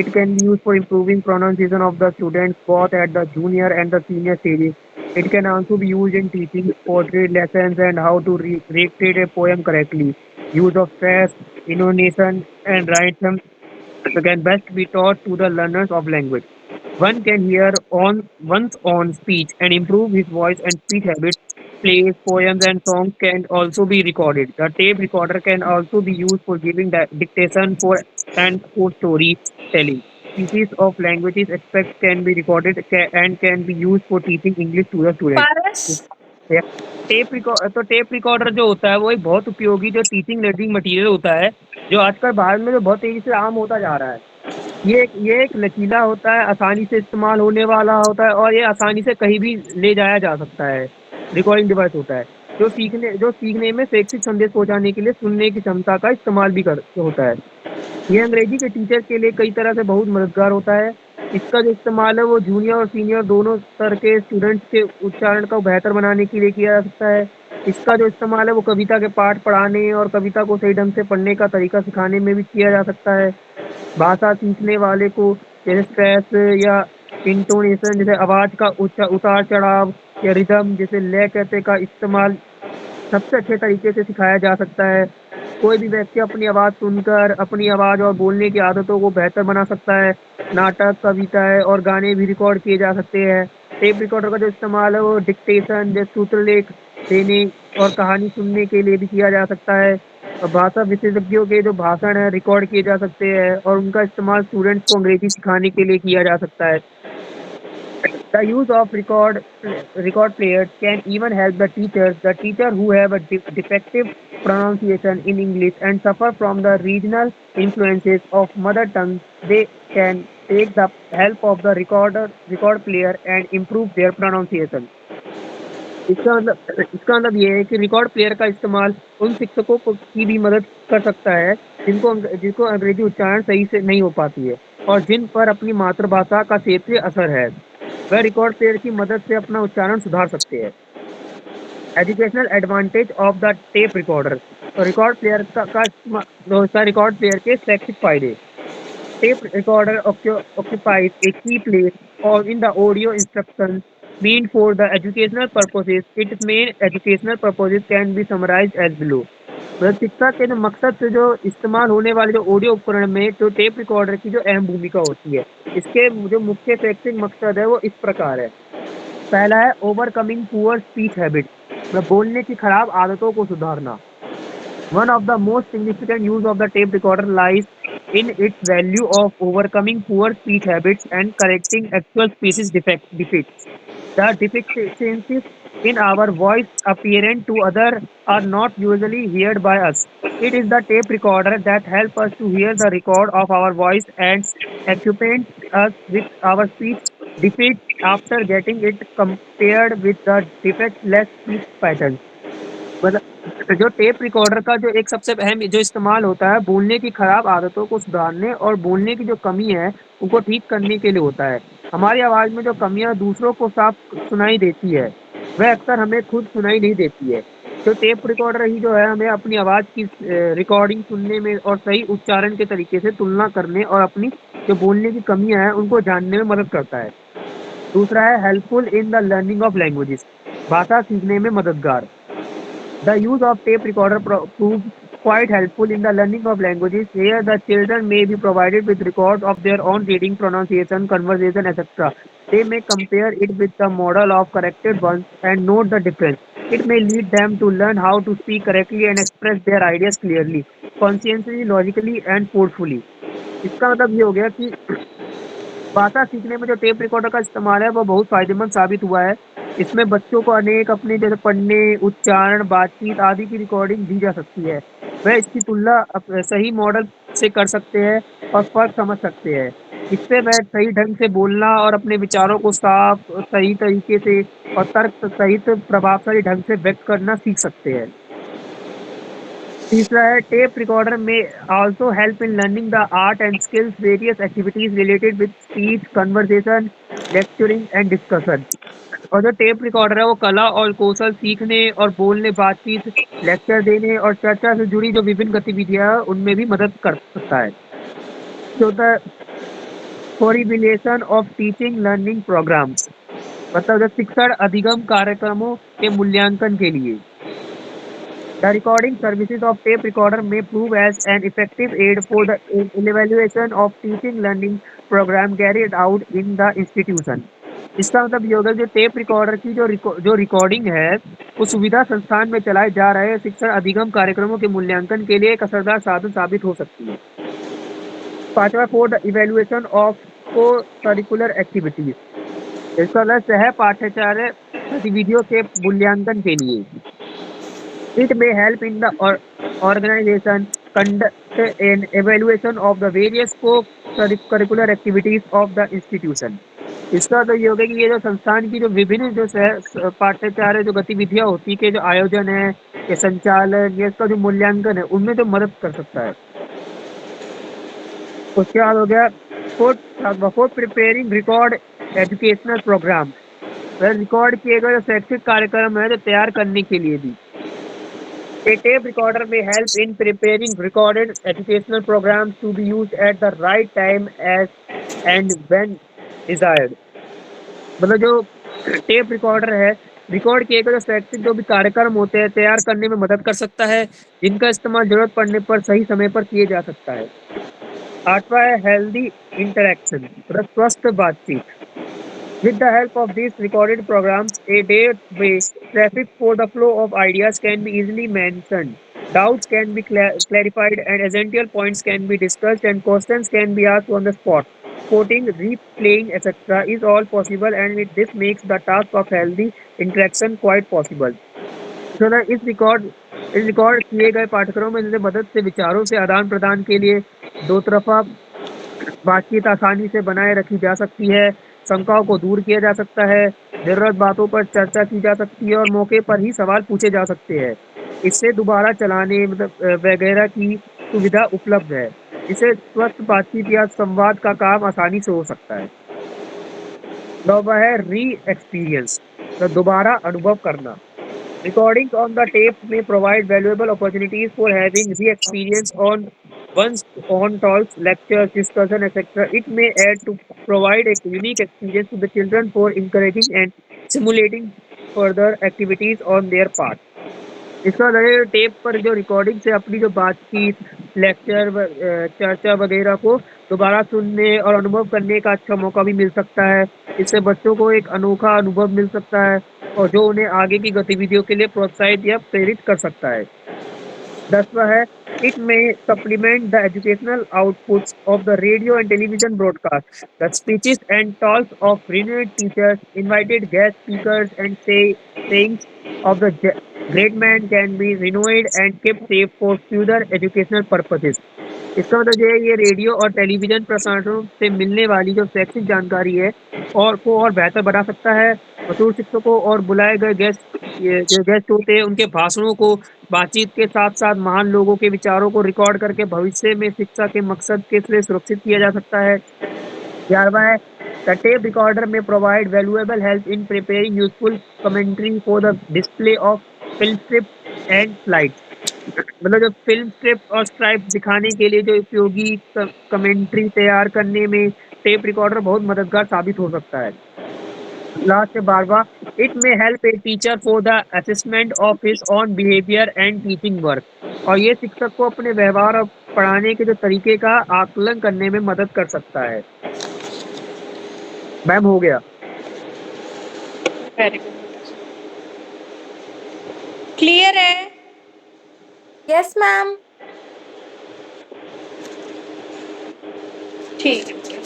It can be used for improving pronunciation of the students both at the junior and the senior stages. It can also be used in teaching poetry lessons and how to recite a poem correctly. Use of stress, intonation, and rhythm can best be taught to the learners of language. One can hear on one's own speech and improve his voice and speech habits. Plays, poems, and songs can also be recorded. The tape recorder can also be used for giving dictation and for storytelling. Species of languages aspects can be recorded and can be used for teaching English to the students. Paras, tape recorder जो होता है वो एक बहुत उपयोगी जो teaching learning material होता है जो आजकल भारत में जो बहुत तेजी से आम होता जा रहा है। ये एक लचीला होता है, आसानी से इस्तेमाल होने वाला होता है और ये आसानी से कहीं भी ले जाया जा सकता है। रिकॉर्डिंग डिवाइस होता है जो सीखने में शैक्षिक संदेश पहुंचाने के लिए सुनने की क्षमता का इस्तेमाल भी होता है। ये अंग्रेजी के टीचर के लिए कई तरह से बहुत मददगार होता है। इसका जो इस्तेमाल है वो जूनियर और सीनियर दोनों स्तर के स्टूडेंट्स के उच्चारण को बेहतर बनाने के लिए किया जा सकता है। इसका जो इस्तेमाल है वो कविता के पाठ पढ़ाने और कविता को सही ढंग से पढ़ने का तरीका सिखाने में भी किया जा सकता है। भाषा सीखने वाले को जैसे स्ट्रेस या इंटोनेशन जैसे आवाज़ का उतार चढ़ाव या रिदम जैसे लय कहते का इस्तेमाल सबसे अच्छे तरीके से सिखाया जा सकता है। कोई भी व्यक्ति अपनी आवाज़ सुनकर अपनी आवाज़ और बोलने की आदतों को बेहतर बना सकता है। नाटक, कविताएं और गाने भी रिकॉर्ड किए जा सकते हैं। टेप रिकॉर्डर का जो इस्तेमाल है वो डिक्टेशन जैसे सूत्रलेख देने और कहानी सुनने के लिए भी किया जा सकता है। और भाषा विशेषज्ञों के जो भाषण है रिकॉर्ड किए जा सकते हैं और उनका इस्तेमाल स्टूडेंट्स को अंग्रेजी सिखाने के लिए किया जा सकता है। The use of record players can even help the teacher who have a defective pronunciation in English and suffer from the regional influences of mother tongue. They can take the help of the record player and improve their pronunciation. इसका मतलब ये है कि record player का इस्तेमाल उन शिक्षकों की भी मदद कर सकता है जिनको अंग्रेजी उच्चारण सही से नहीं हो पाती है और जिन पर अपनी मातृभाषा का क्षेत्रीय असर है, वह रिकॉर्ड प्लेयर की मदद से अपना उच्चारण सुधार सकते हैं। Educational advantage of the tape recorder. तो रिकॉर्ड प्लेयर के शैक्षिक फायदे। Tape recorder occupies a key place or in the audio instructions meant for the educational purposes. Its main educational purposes can be summarized as below. मतलब शिक्षा के जो मकसद से जो इस्तेमाल होने वाले जो ऑडियो उपकरण में जो टेप रिकॉर्डर की जो अहम भूमिका होती है, इसके जो मुख्य शैक्षिक मकसद है वो इस प्रकार है। पहला है ओवरकमिंग पुअर स्पीच हैबिट, मतलब बोलने की खराब आदतों को सुधारना। One of the most significant use of the tape recorder lies in its value of overcoming poor speech habits and correcting actual speech defects. The deficiencies in our voice apparent to others are not usually heard by us. It is the tape recorder that helps us to hear the record of our voice and acquaint us with our speech defects after getting it compared with the defectless speech patterns. मतलब जो tape recorder का जो एक सबसे अहम जो इस्तेमाल होता है बोलने की खराब आदतों को सुधारने और बोलने की जो कमी है उनको ठीक करने के लिए होता है। हमारी आवाज में जो कमियां दूसरों को साफ सुनाई देती है वह अक्सर हमें खुद सुनाई नहीं देती है। तो टेप रिकॉर्डर ही जो है हमें अपनी आवाज की रिकॉर्डिंग सुनने में और सही उच्चारण के तरीके से तुलना करने और अपनी जो बोलने की कमियां हैं उनको जानने में मदद करता है। दूसरा है helpful in the learning of languages, भाषा सीखने में मददगार। The use of tape recorder proves quite helpful in the learning of languages. Here, the children may be provided with records of their own reading, pronunciation, conversation, etc. They may compare it with the model of corrected ones and note the difference. It may lead them to learn how to speak correctly and express their ideas clearly, conscientiously, logically, and forcefully. इसका मतलब ये हो गया कि भाषा सीखने में जो टेप रिकॉर्डर का इस्तेमाल है वो बहुत फायदेमंद साबित हुआ है। इसमें बच्चों को अनेक अपने जैसे पढ़ने, उच्चारण, बातचीत आदि की रिकॉर्डिंग दी जा सकती है। वह इसकी तुलना सही मॉडल से कर सकते हैं और फर्क समझ सकते हैं। इससे वह सही ढंग से बोलना और अपने विचारों को साफ और सही तरीके से और तर्क सहित प्रभावशाली ढंग से व्यक्त करना सीख सकते हैं। तीसरा है टेप रिकॉर्डर में also help in learning the art and skills various activities related with speech, conversation, lecturing and discussion. और जो टेप रिकॉर्डर है वो कला और कौशल सीखने और बोलने, बातचीत, लेक्चर देने और चर्चा से जुड़ी जो विभिन्न गतिविधियां हैं उनमें भी मदद कर सकता है। चौथा फॉरिबिलेशन ऑफ टीचिंग लर्निंग प्रोग्राम्स, मतलब जो शिक्षण अधिगम कार्यक्रमों के मूल्यांकन के लिए। The recording services of tape recorder may prove as an effective aid for the evaluation of teaching learning program carried out in the institution. इसका मतलब ये होगा जो टेप रिकॉर्डर की जो रिकॉर्डिंग है वो सुविधा संस्थान में चलाए जा रहे शिक्षण अधिगम कार्यक्रमों के मूल्यांकन के लिए एक असरदार साधन साबित हो सकती है। पांचवा फॉर द इवेल्युएशन ऑफ को करिकुलर एक्टिविटीज, इसका मतलब सह पाठ्यचर्या गतिविधियों के मूल्यांकन के लिए। It may help in the organization, conduct an evaluation of the various co-curricular activities of the institution. इसका तो ये होगा कि ये जो संस्थान की जो विभिन्न जो पाठ्यचर्या जो गतिविधियां होती के जो आयोजन है या संचालन या इसका जो मूल्यांकन है उनमें जो मदद कर सकता है। उसके बाद हो गया for preparing record educational program, record किए गए जो शैक्षिक कार्यक्रम है जो तैयार करने के लिए भी। A tape recorder may help in preparing recorded educational programs to be used at the right time as and when desired. मतलब जो टेप रिकॉर्डर है रिकॉर्ड किए गए जो शैक्षिक जो भी कार्यक्रम होते हैं तैयार करने में मदद कर सकता है, जिनका इस्तेमाल जरूरत पड़ने पर सही समय पर किए जा सकता है। आठवां है हेल्दी इंटरेक्शन, मतलब स्वस्थ बातचीत। With the help of these recorded programs, a day-to-day traffic for the flow of ideas can be easily mentioned. Doubts can be clarified and essential points can be discussed and questions can be asked on the spot. Quoting, replaying, etc. is all possible and this makes the task of healthy interaction quite possible. So, इस record किए गए पाठ्यक्रमों में जैसे मदद से विचारों से आदान प्रदान के लिए दो तरफा बातचीत आसानी से बनाए रखी जा सकती है, शंकाओं को दूर किया जा सकता है, जरूरत बातों पर चर्चा की जा सकती है और मौके पर ही सवाल पूछे जा सकते हैं। इससे दोबारा चलाने मतलब वगैरह की सुविधा उपलब्ध है। इसे स्वस्थ बातचीत या संवाद का काम आसानी से हो सकता है। नौवां है री एक्सपीरियंस, तो दोबारा अनुभव करना। Recordings on the tape may provide valuable opportunities for having re-experience on one's own talks, lectures, discussion, etc. It may add to provide a unique experience to the children for encouraging and stimulating further activities on their part. इसका मतलब ये tape पर जो recording से अपनी जो बातचीत, lecture चर्चा वगैरह को दोबारा सुनने और अनुभव करने का अच्छा मौका भी मिल सकता है। इससे बच्चों को एक अनोखा अनुभव मिल सकता है और जो उन्हें आगे की गतिविधियों के लिए प्रोत्साहित या प्रेरित कर सकता है। 10वां है, it may supplement the educational outputs of the radio and television broadcast. The speeches and talks of renowned teachers, invited guest speakers, and sayings of the great man can be renewed and kept safe for future educational purposes. इसका मतलब ये है, ये radio और television प्रसारणों से मिलने वाली जो शैक्षिक जानकारी है और को और बेहतर बना सकता है। मशहूर शिक्षकों और बुलाए गए ये जो गेस्ट होते हैं उनके भाषणों को बातचीत के साथ-साथ महान लोगों के विचारों को रिकॉर्ड करके भविष्य में शिक्षा के मकसद के लिए सुरक्षित किया जा सकता है। 11वां है, द टेप रिकॉर्डर में provide valuable help in preparing useful commentary for the display of film strip and slides. मतलब जो फिल्म स्ट्रिप और स्ट्राइप दिखाने के लिए जो उपयोगी कमेंट्री तैयार करने में टेप रिकॉर्डर बहुत मददगार साबित हो सकता है। लास्ट 12वां, इट में help a teacher for the assessment of his on behaviour and teaching work. और ये शिक्षक को अपने व्यवहार और पढ़ाने के जो तरीके का आकलन करने में मदद कर सकता है। मैम हो गया। Very good. क्लियर है? Yes ma'am. ठीक है।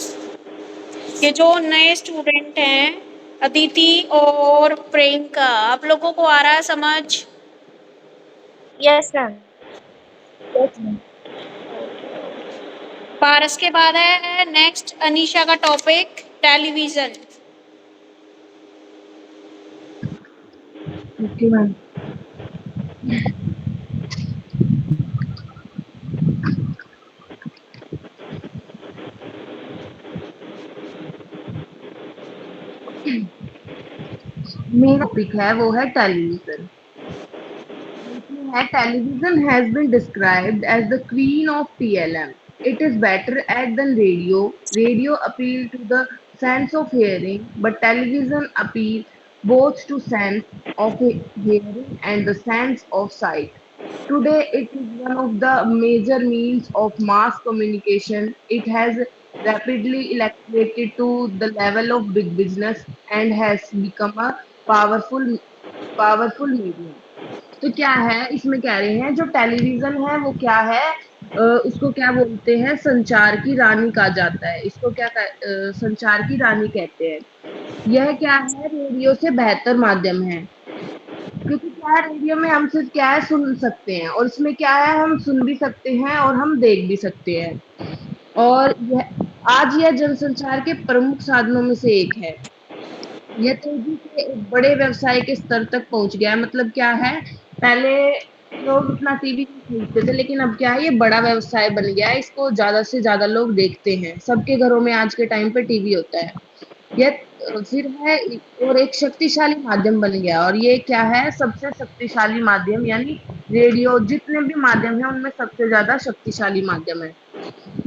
ये जो नए स्टूडेंट हैं अदिति और प्रियंका, आप लोगों को आ रहा है समझ? Yes ma'am. पारस के बाद है नेक्स्ट अनीशा का टॉपिक टेलीविजन। Okay ma'am. मेरा टॉपिक है वो है television. Television has been described as the queen of TLM. It is better at than radio. Radio appeal to the sense of hearing, but television appeal both to sense of hearing and the sense of sight. Today, it is one of the major means of mass communication. It has rapidly escalated to the level of big business and has become a powerful medium. तो क्या है इसमें कह रहे हैं जो television है वो क्या है उसको क्या बोलते हैं संचार की रानी कहा जाता है। इसको क्या संचार की रानी कहते हैं। यह क्या है रेडियो से बेहतर माध्यम है क्योंकि क्या है रेडियो में हम सिर्फ क्या है सुन सकते हैं और इसमें क्या है हम सुन भी सकते हैं और हम देख भी सकते हैं और आज यह जनसंचार के प्रमुख साधनों में से एक है। यह तेजी से एक बड़े व्यवसाय के स्तर तक पहुंच गया है। मतलब क्या है पहले लोग उतना टीवी नहीं खरीदते थे लेकिन अब क्या है ये बड़ा व्यवसाय बन गया है। इसको ज्यादा से ज्यादा लोग देखते हैं। सबके घरों में आज के टाइम पे टीवी होता है। यह फिर है और एक शक्तिशाली माध्यम बन गया और ये क्या है सबसे शक्तिशाली माध्यम यानी रेडियो जितने भी माध्यम है उनमें सबसे ज्यादा शक्तिशाली माध्यम है।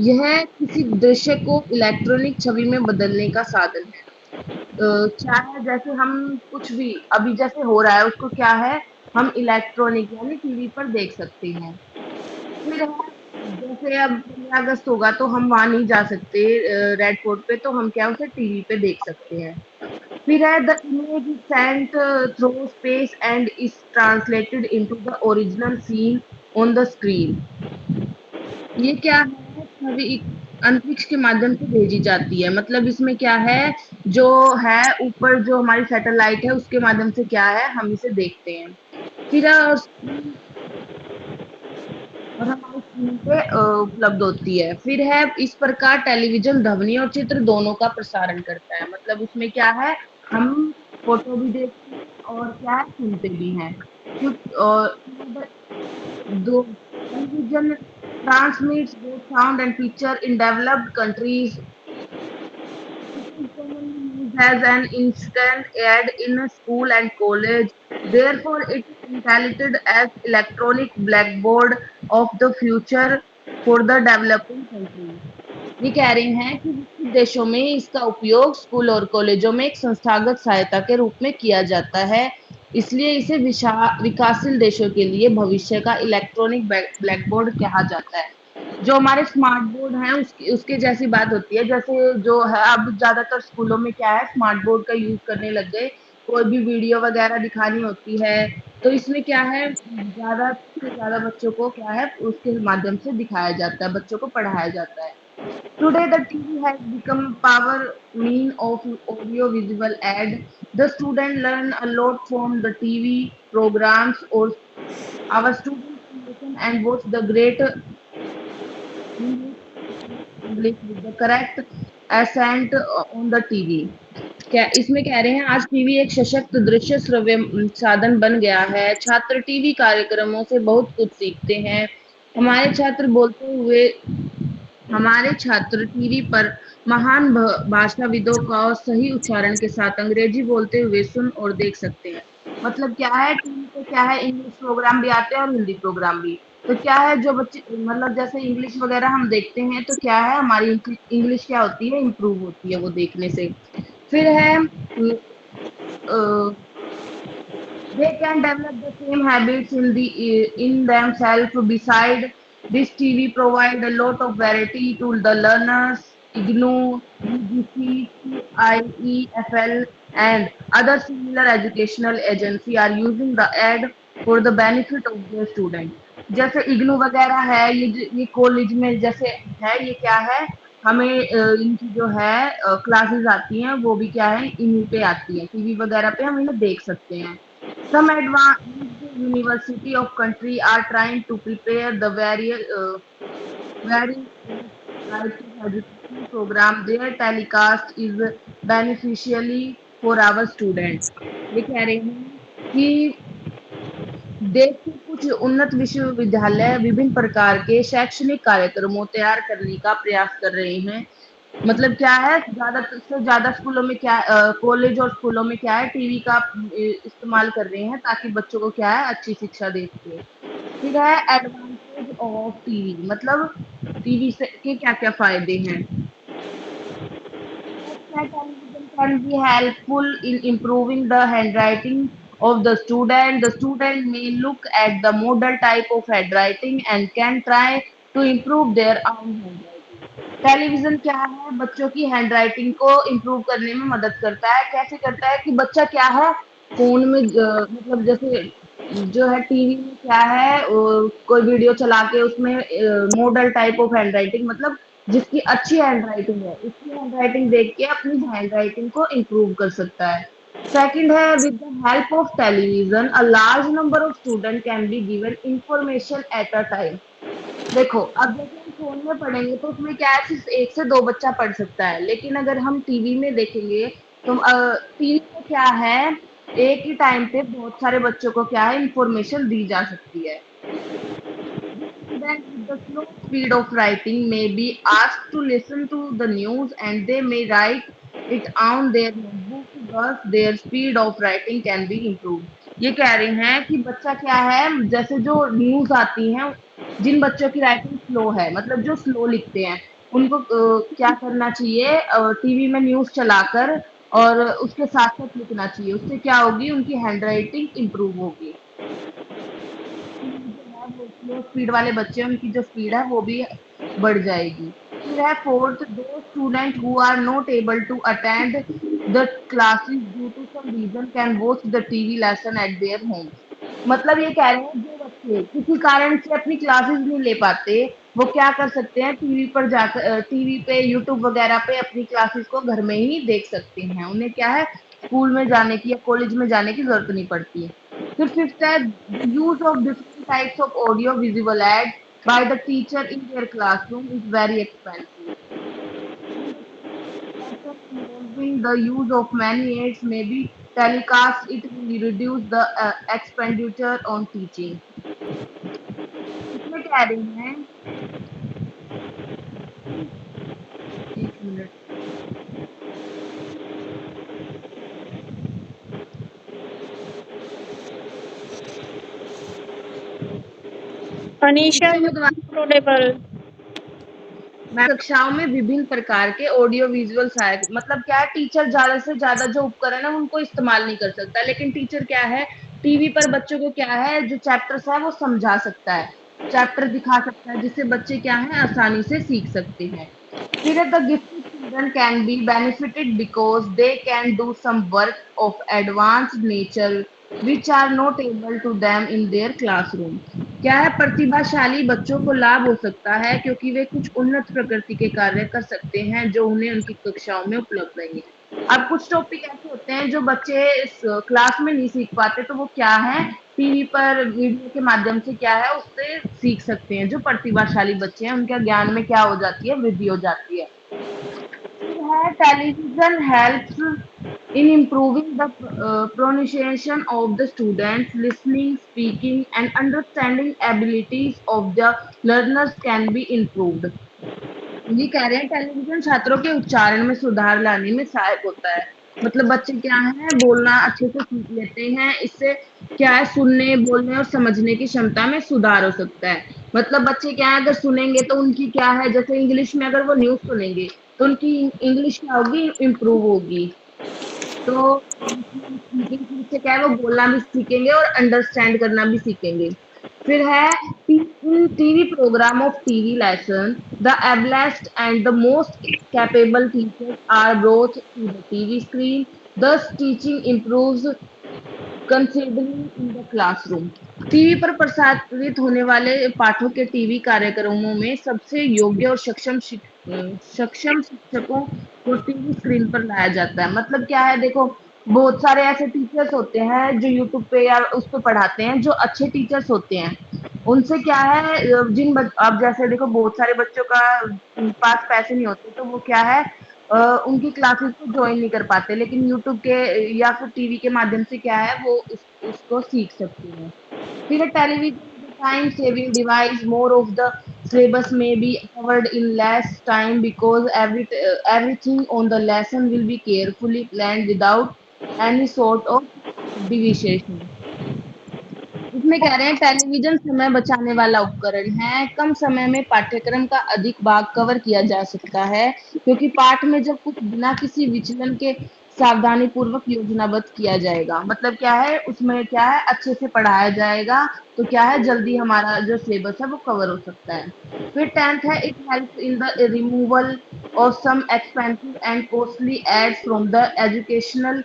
यह किसी दृश्य को इलेक्ट्रॉनिक छवि में बदलने का साधन है। क्या है जैसे हम कुछ भी अभी जैसे हो रहा है उसको क्या है हम इलेक्ट्रॉनिक यानी टीवी पर देख सकते हैं। फिर जैसे अब 15 अगस्त होगा तो हम वहां नहीं जा सकते रेड फोर्ट पे तो हम क्या उसे टीवी पे देख सकते हैं। फिर है the image is sent through space and is translated into the original scene on the screen. ये क्या है छवि अंतरिक्ष के माध्यम से भेजी जाती है। मतलब इसमें क्या है जो है ऊपर जो हमारी सैटेलाइट है उसके माध्यम से क्या है हम इसे देखते हैं। फिर और हमारी स्क्रीन पे उपलब्ध होती है। फिर है इस प्रकार टेलीविजन ध्वनि और चित्र दोनों का प्रसारण करता है। मतलब उसमें क्या है हम फोटो भी देखते हैं और क्या है सुनते भी हैं दो television transmits both sound and picture in developed countries. It is commonly used as an instant ad in a school and college. Therefore, it is intelligent as electronic blackboard of the future for the developing countries. ये कह रहे हैं कि विकसित देशों में इसका उपयोग स्कूल और कॉलेजों में एक संस्थागत सहायता के रूप में किया जाता है इसलिए इसे विकासशील देशों के लिए भविष्य का इलेक्ट्रॉनिक ब्लैक बोर्ड कहा जाता है। जो हमारे स्मार्ट बोर्ड हैं उसके जैसी बात होती है। जैसे जो है अब ज्यादातर स्कूलों में क्या है, स्मार्ट बोर्ड का यूज करने लग गए। कोई भी वीडियो वगैरह दिखानी होती है तो इसमें क्या है, ज्यादा से ज्यादा बच्चों को क्या है उसके माध्यम से दिखाया जाता है, बच्चों को पढ़ाया जाता है। Today, the TV has become a power mean of audio-visual ad. The student learn a lot from the TV programs, or our students listen and watch the great English with the correct accent on the TV. क्या इसमें कह रहे हैं, आज TV एक सशक्त दृश्य श्रव्य साधन बन गया है। छात्र टीवी कार्यक्रमों से बहुत कुछ सीखते हैं। हमारे छात्र बोलते हुए हमारे छात्र टीवी पर महान भाषाविदों का सही उच्चारण के साथ अंग्रेजी बोलते हुए सुन और देख सकते हैं। मतलब क्या है, टीवी पे क्या है, इंग्लिश प्रोग्राम भी आते हैं और हिंदी प्रोग्राम भी। तो क्या है, जो बच्चे मतलब जैसे इंग्लिश वगैरह हम देखते हैं तो क्या है, हमारी इंग्लिश क्या होती है, इम्प्रूव होती है वो देखने से। फिर है they can develop the same habits in themselves. Beside this, TV provide a lot of variety to the learners. IGNOU, UGC, CIEFL, and other similar educational agency are using the ad for the benefit of their students. जैसे इग्नू वगैरह है, ये college में जैसे है, ये क्या है, हमें इनकी जो है क्लासेस आती हैं वो भी क्या है, इन्हीं पे आती है, टीवी वगैरह पे हम इन्हें देख सकते हैं। Some advanced university of country are trying to prepare the very education program. Their telecast is beneficially for our students. ये कह रहे हैं कि देश के कुछ उन्नत विश्वविद्यालय विभिन्न प्रकार के शैक्षणिक कार्यक्रमों तैयार करने का प्रयास कर रहे हैं। मतलब क्या है, ज्यादा से ज्यादा स्कूलों में क्या कॉलेज और स्कूलों में क्या है, टीवी का इस्तेमाल कर रहे हैं ताकि बच्चों को क्या है, अच्छी शिक्षा दे सके। फिर है एडवांटेज ऑफ टीवी, मतलब टीवी से के क्या क्या फायदे हैं। Television can be helpful in improving the handwriting of the student. The student may look at the model type of handwriting and can try to improve their own handwriting. Television क्या है, बच्चों की हैंडराइटिंग को improve करने में मदद करता है। कैसे करता है कि बच्चा क्या है, फोन में मतलब जैसे जो है टीवी में क्या है, कोई वीडियो चला के उसमें मॉडल टाइप ऑफ हैंडराइटिंग, मतलब जिसकी अच्छी हैंडराइटिंग है उसकी हैंडराइटिंग देख के अपनी हैंडराइटिंग को इम्प्रूव कर सकता है। सेकंड है, with the help of television a large number of student can be given information at a time. देखो, अब जैसे हम फोन में पढ़ेंगे तो उसमें क्या है, सिर्फ 1 से 2 बच्चा पढ़ सकता है, लेकिन अगर हम टीवी में देखेंगे तो टीवी में क्या है, एक ही टाइम पे बहुत सारे बच्चों को क्या है, इंफॉर्मेशन दी जा सकती है। Students with the slow speed of writing may be asked to listen to the news and they may write it on their notebook. Thus, their speed of writing can be improved. ये कह रहे हैं कि बच्चा क्या है, जैसे जो न्यूज आती हैं, जिन बच्चों की राइटिंग स्लो है, मतलब जो स्लो लिखते हैं, उनको क्या करना चाहिए, टीवी में न्यूज चलाकर और उसके साथ साथ लिखना चाहिए। उससे क्या होगी, उनकी हैंडराइटिंग इम्प्रूव होगी। जो स्लो स्पीड वाले बच्चे हैं, उनकी जो स्पीड है वो भी बढ़ जाएगी। फिर है fourth, those student who are not able to attend the classes due to some reason can watch the TV lesson at their home. मतलब ये कह रहे हैं, जो बच्चे किसी कारण से अपनी क्लासेस नहीं ले पाते, वो क्या कर सकते हैं, टीवी पर जाकर टीवी पे यूट्यूब वगैरह पे अपनी क्लासेस को घर में ही देख सकते हैं। उन्हें क्या है, स्कूल में जाने की या कॉलेज में जाने की जरूरत नहीं पड़ती है। फिर फिफ्थ है, use of different types of audio visual ads by the teacher in their classroom is very expensive. Involving the use of many aids may be telecast, it will reduce the expenditure on teaching. इसमें कह रहे हैं, एक minute, Anisha, इसमें you मैं दोबारा are audible. मैं कक्षाओं में विभिन्न प्रकार के ऑडियो विजुअल सहायक मतलब क्या है टीचर ज्यादा से ज्यादा जो उपकरण है उनको इस्तेमाल नहीं कर सकता लेकिन टीचर क्या है टीवी पर बच्चों को क्या है जो चैप्टर्स है वो समझा सकता है चैप्टर दिखा सकता है जिससे बच्चे क्या है आसानी से सीख सकते हैं फिर the gifted children can be benefited because they can do some work of advanced nature which are not able to them in their classroom क्या है प्रतिभाशाली बच्चों को लाभ हो सकता है क्योंकि वे कुछ उन्नत प्रकृति के कार्य कर सकते हैं जो उन्हें उनकी कक्षाओं में उपलब्ध नहीं है अब कुछ टॉपिक ऐसे होते हैं जो बच्चे इस क्लास में नहीं सीख पाते तो वो क्या है टीवी पर वीडियो के माध्यम से क्या है उससे सीख सकते हैं जो प्रतिभाशाली बच्चे हैं उनके ज्ञान में क्या हो जाती है वृद्धि हो जाती है है television helps in improving the pronunciation of the students listening speaking and understanding abilities of the learners can be improved ये कह रहे हैं टेलीविजन छात्रों के उच्चारण में सुधार लाने में सहायक होता है मतलब बच्चे क्या है बोलना अच्छे से सीख लेते हैं इससे क्या है सुनने बोलने और समझने की क्षमता में सुधार हो सकता है मतलब बच्चे क्या है अगर सुनेंगे तो उनकी क्या है जैसे इंग्लिश में अगर वो न्यूज सुनेंगे तो उनकी इंग्लिश क्या होगी इम्प्रूव होगी तो से क्या है वो बोलना भी सीखेंगे और अंडरस्टैंड करना भी सीखेंगे फिर है TV program of TV lesson the ablest and the most capable teachers are brought to the TV screen thus teaching improves considerably in the classroom TV पर प्रसारित होने वाले पाठों के टीवी कार्यक्रमों में सबसे योग्य और सक्षम शिक्षकों को टीवी स्क्रीन पर लाया जाता है मतलब क्या है देखो बहुत सारे ऐसे टीचर्स होते हैं जो यूट्यूब पे या उस पे पढ़ाते हैं जो अच्छे टीचर्स होते हैं उनसे क्या है अब जैसे देखो बहुत सारे बच्चों का पास पैसे नहीं होते तो वो क्या है उनकी क्लासेस को ज्वाइन नहीं कर पाते लेकिन यूट्यूब के या फिर टीवी के माध्यम से क्या है वो उसको सीख सकते हैं फिर television time saving device more of the syllabus may be covered in less time because everything on the lesson will be carefully planned without any sort of deviation इसमें कह रहे हैं टेलीविजन समय बचाने वाला उपकरण है कम समय में पाठ्यक्रम का अधिक भाग कवर किया जा सकता है क्योंकि पाठ में जब कुछ बिना किसी विचलन के सावधानी पूर्वक योजनाबद्ध किया जाएगा मतलब क्या है उसमें क्या है अच्छे से पढ़ाया जाएगा तो क्या है जल्दी हमारा जो सिलेबस है वो कवर हो सकता है फिर 10th है it helps in the removal of some expensive and costly aids from the educational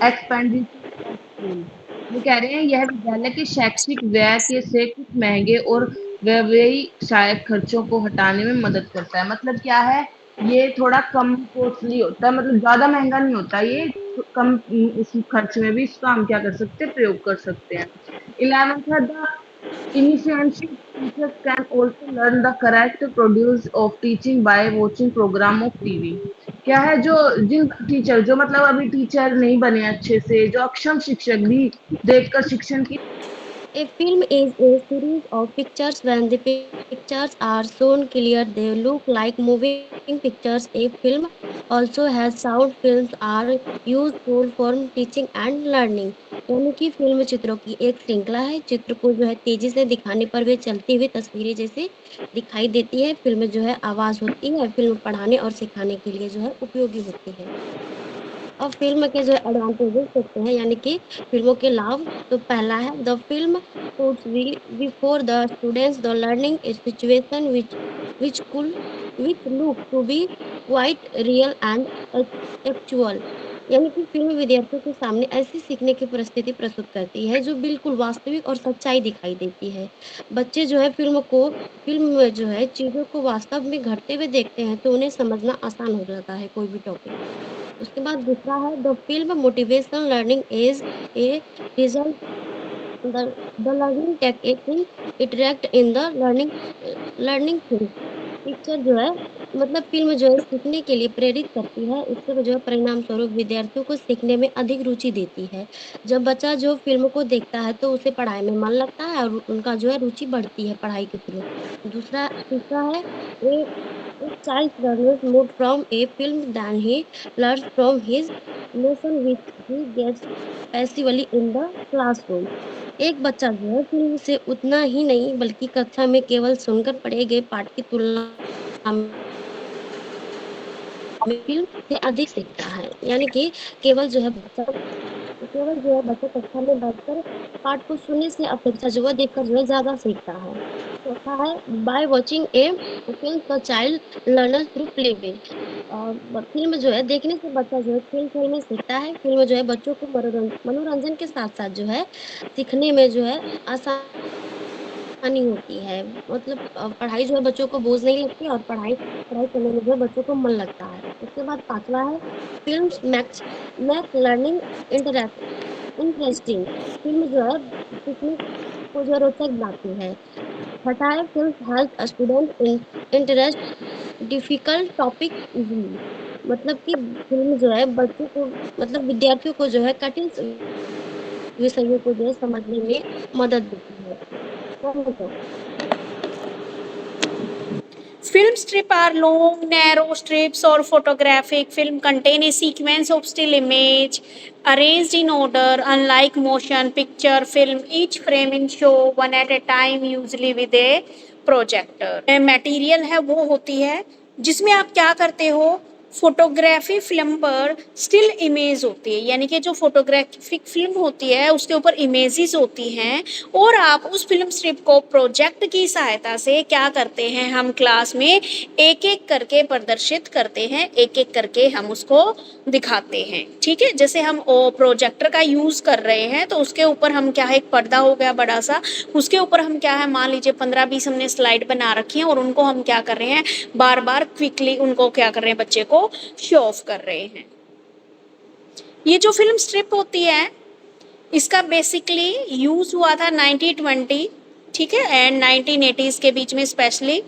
expenditure वो कह रहे हैं यह विद्यालय के शैक्षिक व्यय के से कुछ महंगे और व्ययी सहायक खर्चों को हटाने में मदद करता है मतलब क्या है ये थोड़ा कम कॉस्टली होता है मतलब ज्यादा महंगा नहीं होता ये कम इस खर्च में भी इसका हम क्या कर सकते हैं प्रयोग कर सकते हैं 11th है the initiation teachers can also learn the correct produce of teaching by watching program of TV क्या है जो जिन टीचर जो मतलब अभी टीचर नहीं बने अच्छे से जो अक्षम शिक्षक भी देखकर शिक्षण की A film is a series of pictures. When the pictures are shown clear, they look like moving pictures. A film also has sound. Films are useful for teaching and learning. यानी कि फिल्म चित्रों की एक श्रृंखला है चित्र को जो है तेजी से दिखाने पर वे चलती हुई तस्वीरें जैसे दिखाई देती है फिल्म जो है आवाज होती है फिल्म पढ़ाने और सिखाने के लिए जो है उपयोगी होती है और फिल्म के जो एडवांटेजेस देखते हैं यानी कि फिल्मों के लाभ तो पहला है the film puts before the students the learning situation which look to be quite real and actual यानी कि फिल्म विद्यार्थियों के सामने ऐसी सीखने की परिस्थिति प्रस्तुत करती है जो बिल्कुल वास्तविक और सच्चाई दिखाई देती है बच्चे जो है फिल्म में जो है चीज़ों को वास्तव में घटते हुए देखते हैं तो उन्हें समझना आसान हो जाता है कोई भी टॉपिक उसके बाद दूसरा है the film motivational learning is a result the learning technique interact in the learning thing picture जो है मतलब फिल्म जो है सीखने के लिए प्रेरित करती है इससे जो है परिणाम स्वरूप विद्यार्थियों को सीखने में अधिक रुचि देती है जब बच्चा जो फिल्म को देखता है तो उसे पढ़ाई में मन लगता है और उनका जो है रुचि बढ़ती है पढ़ाई के थ्रू तीसरा है ए child learns more from a film than he learns from his lesson which he gets passively in the classroom. एक बच्चा जो है फिल्म से उतना ही नहीं बल्कि कक्षा में केवल सुनकर पढ़े गए पाठ की तुलना फिल्म से अधिक सीखता है। यानी कि केवल जो है बच्चा कक्षा में बैठकर पाठ को सुनने से अपेक्षा जो है देखकर जो है ज्यादा सीखता है। चौथा है by watching A film the child learner through play way. Film जो है देखने से बच्चा जो है खेल में सीखता है। फिल्म जो है बच्चों को मनोरंजन के साथ साथ जो है सीखने में जो है आसानी होती है। मतलब पढ़ाई जो है बच्चों को बोझ नहीं लगती और पढ़ाई पढ़ाई करने में जो है बच्चों को मन लगता है। उसके बाद पांचवा है film max learning interesting. Film जो है सीखने को जो है रोचक बनाती है। छठा है film help student interest difficult topic easily. मतलब कि फिल्म जो है बच्चों को मतलब विद्यार्थियों को जो है कठिन विषयों को जो है समझने में मदद देती है। तो Film strip are long, narrow strips or photographic film contain a sequence of still image arranged in order. Unlike motion picture film, each frame in show one at a time, usually with a projector. Material है वो होती है जिसमें आप क्या करते हो, photography film पर स्टिल इमेज होती है, यानी कि जो फोटोग्राफिक फिल्म होती है उसके ऊपर इमेजेस होती हैं और आप उस फिल्म स्ट्रिप को प्रोजेक्ट की सहायता से क्या करते हैं, हम क्लास में एक एक करके प्रदर्शित करते हैं, एक एक करके हम उसको दिखाते हैं। ठीक है, जैसे हम प्रोजेक्टर का यूज कर रहे हैं तो उसके ऊपर हम क्या है, एक पर्दा हो गया बड़ा सा, उसके ऊपर हम क्या है, मान लीजिए 15-20 हमने स्लाइड बना रखी है और उनको हम क्या कर रहे हैं, बार बार क्विकली उनको क्या कर रहे हैं, बच्चे को शो ऑफ कर रहे हैं। ये जो फिल्म स्ट्रिप होती है इसका बेसिकली यूज हुआ था 1920, ठीक है, एंड 1980s के बीच में। स्पेशली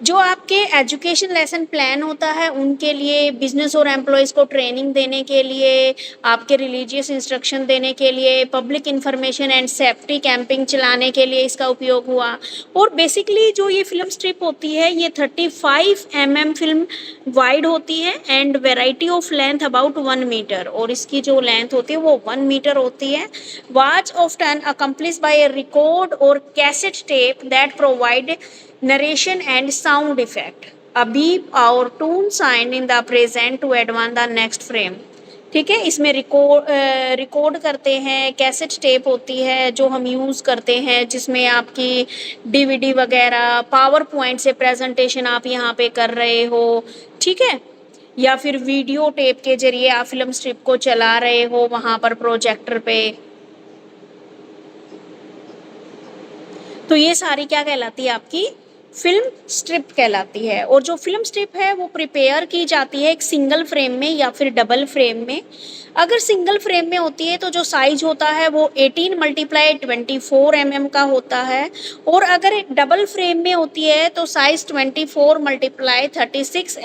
जो आपके एजुकेशन लेसन प्लान होता है उनके लिए, बिजनेस और एम्प्लॉयज़ को ट्रेनिंग देने के लिए, आपके रिलीजियस इंस्ट्रक्शन देने के लिए, public information and safety camping चलाने के लिए इसका उपयोग हुआ। और बेसिकली जो ये फिल्म स्ट्रिप होती है ये 35 mm फिल्म वाइड होती है and variety of length about 1 metre, और इसकी जो लेंथ होती है वो 1 मीटर होती है। वाच ऑफ्टन अकम्प्लिश बाय ए रिकॉर्ड और cassette tape that provide narration and sound effect, a beep or tune sign in the present to advance the next frame। ठीक है, इसमें रिकॉर्ड करते हैं, कैसेट टेप होती है जो हम यूज़ करते हैं जिसमें आपकी डीवीडी वगैरह, पावर पॉइंट से प्रेजेंटेशन आप यहाँ पे कर रहे हो, ठीक है, या फिर वीडियो टेप के जरिए आप फिल्म स्ट्रिप को चला रहे हो वहाँ पर प्रोजेक्टर पे। तो ये सारी क्या कहलाती है, आपकी फिल्म स्ट्रिप कहलाती है। और जो फिल्म स्ट्रिप है वो प्रिपेयर की जाती है एक सिंगल फ्रेम में या फिर डबल फ्रेम में। अगर सिंगल फ्रेम में होती है तो जो साइज होता है वो 18 × 24 mm का होता है, और अगर डबल फ्रेम में होती है तो साइज 24 × 36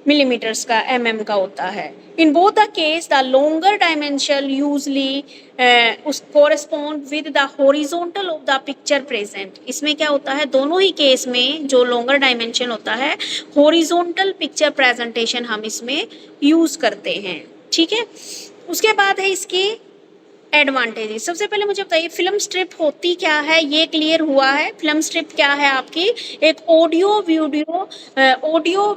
मिलीमीटर्स का mm का होता है। In both the case the longer dimension usually कोरेस्पॉन्ड with the horizontal of the picture present. इसमें क्या होता है, दोनों ही केस में जो लोंगर डायमेंशन होता है हॉरिजॉन्टल पिक्चर प्रेजेंटेशन हम इसमें यूज करते हैं। ठीक है, उसके बाद है इसकी एडवांटेजेस। सबसे पहले मुझे बताइए फिल्म स्ट्रिप होती क्या है, ये क्लियर हुआ है। फिल्म स्ट्रिप क्या है, आपकी एक ऑडियो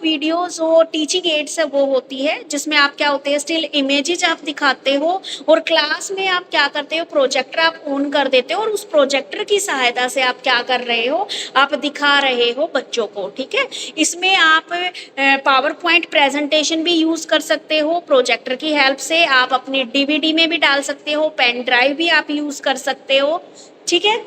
वीडियो जो टीचिंग एड्स है वो होती है, जिसमें आप क्या होते हैं, स्टिल इमेजेस आप दिखाते हो और क्लास में आप क्या करते हो, प्रोजेक्टर आप ऑन कर देते हो और उस प्रोजेक्टर की सहायता से आप क्या कर रहे हो, आप दिखा रहे हो बच्चों को। ठीक है, इसमें आप पावर पॉइंट प्रेजेंटेशन भी यूज कर सकते हो, प्रोजेक्टर की हेल्प से आप अपनी डीवीडी में भी डाल सकते हो, पेन ड्राइव भी आप यूज कर सकते हो। ठीक है,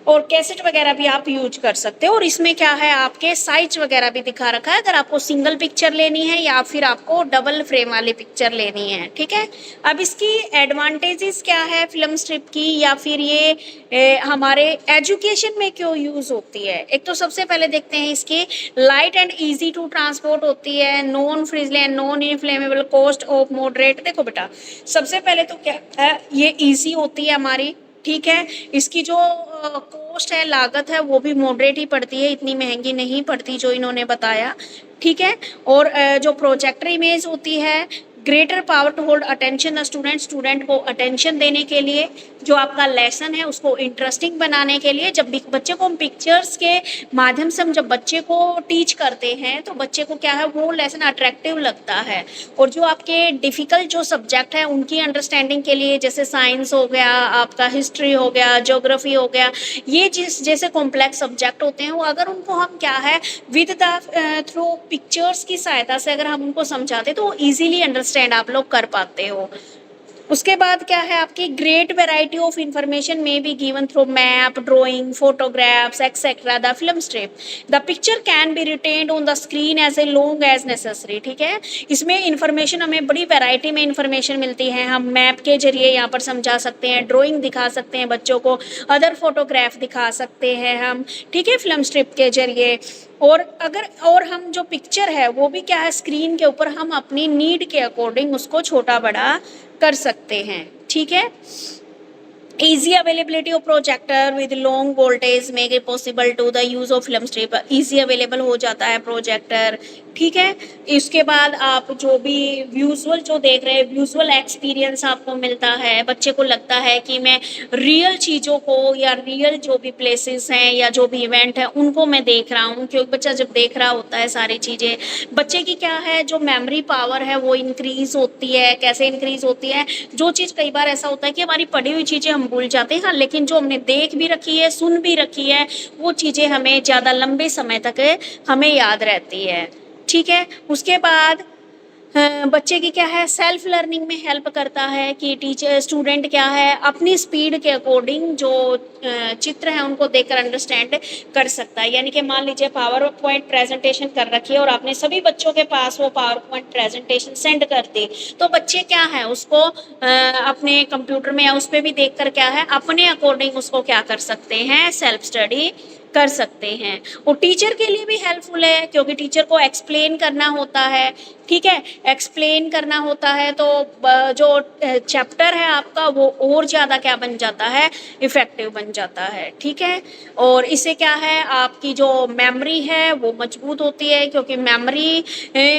और कैसेट वगैरह भी आप यूज कर सकते हो। और इसमें क्या है, आपके साइज वगैरह भी दिखा रखा है, अगर आपको सिंगल पिक्चर लेनी है या फिर आपको डबल फ्रेम वाली पिक्चर लेनी है। ठीक है, अब इसकी एडवांटेजेस क्या है फिल्म स्ट्रिप की, या फिर ये हमारे एजुकेशन में क्यों यूज होती है। एक तो सबसे पहले देखते हैं इसकी light and easy to transport होती है, non fragile and non inflammable, cost of moderate. देखो बेटा, सबसे पहले तो क्या है, ये ईजी होती है हमारी। ठीक है, इसकी जो कॉस्ट है, लागत है, वो भी मॉडरेट ही पड़ती है, इतनी महंगी नहीं पड़ती जो इन्होंने बताया। ठीक है, और जो प्रोजेक्टर इमेज होती है greater power to hold attention the student, student को अटेंशन देने के लिए, जो आपका लेसन है उसको इंटरेस्टिंग बनाने के लिए। जब बच्चे को हम पिक्चर्स के माध्यम से हम जब बच्चे को टीच करते हैं तो बच्चे को क्या है वो लेसन अट्रैक्टिव लगता है। और जो आपके डिफ़िकल्ट जो सब्जेक्ट है उनकी अंडरस्टैंडिंग के लिए, जैसे साइंस हो गया, आपका हिस्ट्री हो गया, ज्योग्राफी हो गया, ये जैसे कॉम्प्लेक्स सब्जेक्ट होते हैं, वो अगर उनको हम क्या है विद द थ्रू पिक्चर्स की सहायता से अगर हम उनको समझाते तो ईजिली अंडरस्टैंड आप लोग कर पाते हो। उसके बाद क्या है आपकी great variety of information may be given through map, drawing, photographs etcetera the film strip. The picture can be retained on the screen as a long as necessary. ठीक है, इसमें इंफॉर्मेशन हमें बड़ी वैरायटी में इंफॉर्मेशन मिलती है। हम map के जरिए यहाँ पर समझा सकते हैं, ड्राइंग दिखा सकते हैं बच्चों को, अदर फोटोग्राफ दिखा सकते हैं हम, ठीक है, फिल्म स्ट्रिप के जरिए। और हम जो पिक्चर है वो भी क्या है स्क्रीन के ऊपर हम अपनी नीड के अकॉर्डिंग उसको छोटा बड़ा कर सकते हैं। ठीक है, easy availability of projector with long voltage make it possible to the use of film strip। easy available हो जाता है प्रोजेक्टर। ठीक है, इसके बाद आप जो भी विजुअल जो देख रहे हैं, विजुअल एक्सपीरियंस आपको मिलता है, बच्चे को लगता है कि मैं रियल चीज़ों को या रियल जो भी प्लेसेस हैं या जो भी इवेंट है उनको मैं देख रहा हूँ। क्योंकि बच्चा जब देख रहा होता है सारी चीज़ें, बच्चे की क्या है जो मेमोरी पावर है वो इंक्रीज होती है। कैसे इंक्रीज होती है, जो चीज़ कई बार ऐसा होता है कि हमारी पढ़ी हुई चीज़ें हम भूल जाते हैं, हाँ, लेकिन जो हमने देख भी रखी है, सुन भी रखी है, वो चीज़ें हमें ज़्यादा लंबे समय तक हमें याद रहती है। ठीक है, उसके बाद बच्चे की क्या है सेल्फ लर्निंग में हेल्प करता है कि टीचर स्टूडेंट क्या है अपनी स्पीड के अकॉर्डिंग जो चित्र है उनको देखकर अंडरस्टैंड कर सकता है। यानी कि मान लीजिए पावर पॉइंट प्रेजेंटेशन कर रखी है और आपने सभी बच्चों के पास वो पावर पॉइंट प्रेजेंटेशन सेंड कर दी, तो बच्चे क्या है उसको अपने कंप्यूटर में या उस पर भी देख कर क्या है अपने अकॉर्डिंग उसको क्या कर सकते हैं सेल्फ स्टडी कर सकते हैं। और टीचर के लिए भी हेल्पफुल है क्योंकि टीचर को एक्सप्लेन करना होता है। ठीक है, एक्सप्लेन करना होता है तो जो चैप्टर है आपका वो और ज़्यादा क्या बन जाता है इफ़ेक्टिव बन जाता है। ठीक है, और इससे क्या है आपकी जो मेमोरी है वो मजबूत होती है क्योंकि मेमोरी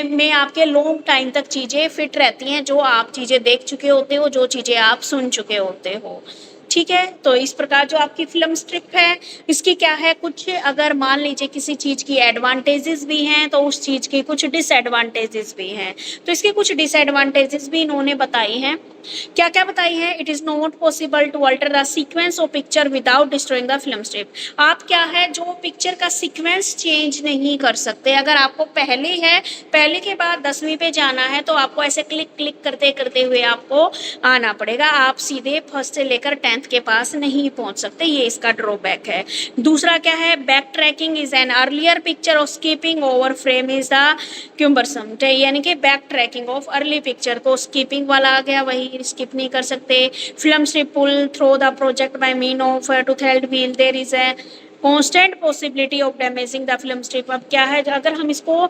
में आपके लॉन्ग टाइम तक चीज़ें फिट रहती हैं, जो आप चीज़ें देख चुके होते हो, जो चीज़ें आप सुन चुके होते हो। ठीक है, तो इस प्रकार जो आपकी फिल्म स्ट्रिप है इसकी क्या है कुछ अगर मान लीजिए किसी चीज़ की एडवांटेजेस भी हैं तो उस चीज़ की कुछ डिसएडवांटेजेस भी हैं। तो इसके कुछ डिसएडवांटेजेस भी इन्होंने बताई हैं। क्या क्या बताई है, it is not possible to alter the sequence of picture without destroying the film strip. आप क्या है जो पिक्चर का सीक्वेंस चेंज नहीं कर सकते। अगर आपको पहले के बाद 10वीं पे जाना है तो आपको ऐसे क्लिक क्लिक करते करते हुए आपको आना पड़ेगा, आप सीधे फर्स्ट से लेकर 10th के पास नहीं पहुंच सकते, ये इसका ड्रॉबैक है। दूसरा क्या है, back tracking is an earlier picture of skipping over frame is the cumbersome. यानी कि back tracking of early picture को स्कीपिंग वाला आ गया, वही स्किप नहीं कर सकते। Film strip pull through the project by mean of to thread wheel there is a constant possibility of damaging the film strip. अब क्या है अगर हम इसको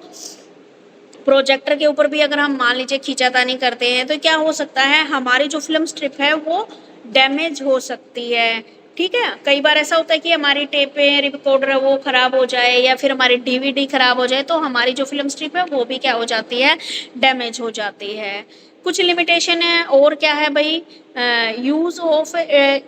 प्रोजेक्टर के ऊपर भी अगर हम मान लीजिए खींचातानी करते हैं तो क्या हो सकता है हमारी जो फिल्म स्ट्रिप है वो डैमेज हो सकती है। ठीक है, कई बार ऐसा होता है कि हमारी टेप रिकॉर्डर है वो ख़राब हो जाए या फिर हमारी डीवीडी ख़राब हो जाए तो हमारी जो फिल्म स्ट्रिप है वो भी क्या हो जाती है डैमेज हो जाती है। कुछ लिमिटेशन है और क्या है भाई यूज़ ऑफ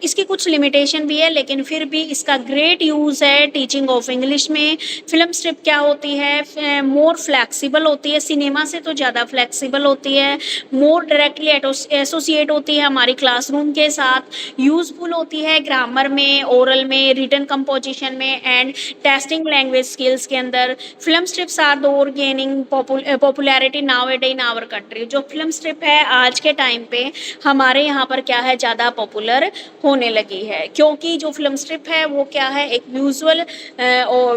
इसकी कुछ लिमिटेशन भी है लेकिन फिर भी इसका ग्रेट यूज़ है टीचिंग ऑफ इंग्लिश में। फिल्म स्ट्रिप क्या होती है मोर फ्लैक्सिबल होती है, सिनेमा से तो ज़्यादा फ्लैक्सिबल होती है, मोर डायरेक्टली एसोसिएट होती है हमारी क्लासरूम के साथ, यूज़फुल होती है ग्रामर में, ओरल में, रिटन कंपोजिशन में एंड टेस्टिंग लैंग्वेज स्किल्स के अंदर। फिल्म स्ट्रिप्स आर द और gaining popularity now a day in our country. जो फिल्म स्ट्रिप है आज के टाइम पे हमारे यहाँ पर क्या है ज़्यादा पॉपुलर होने लगी है क्योंकि जो फिल्म स्ट्रिप है वो क्या है एक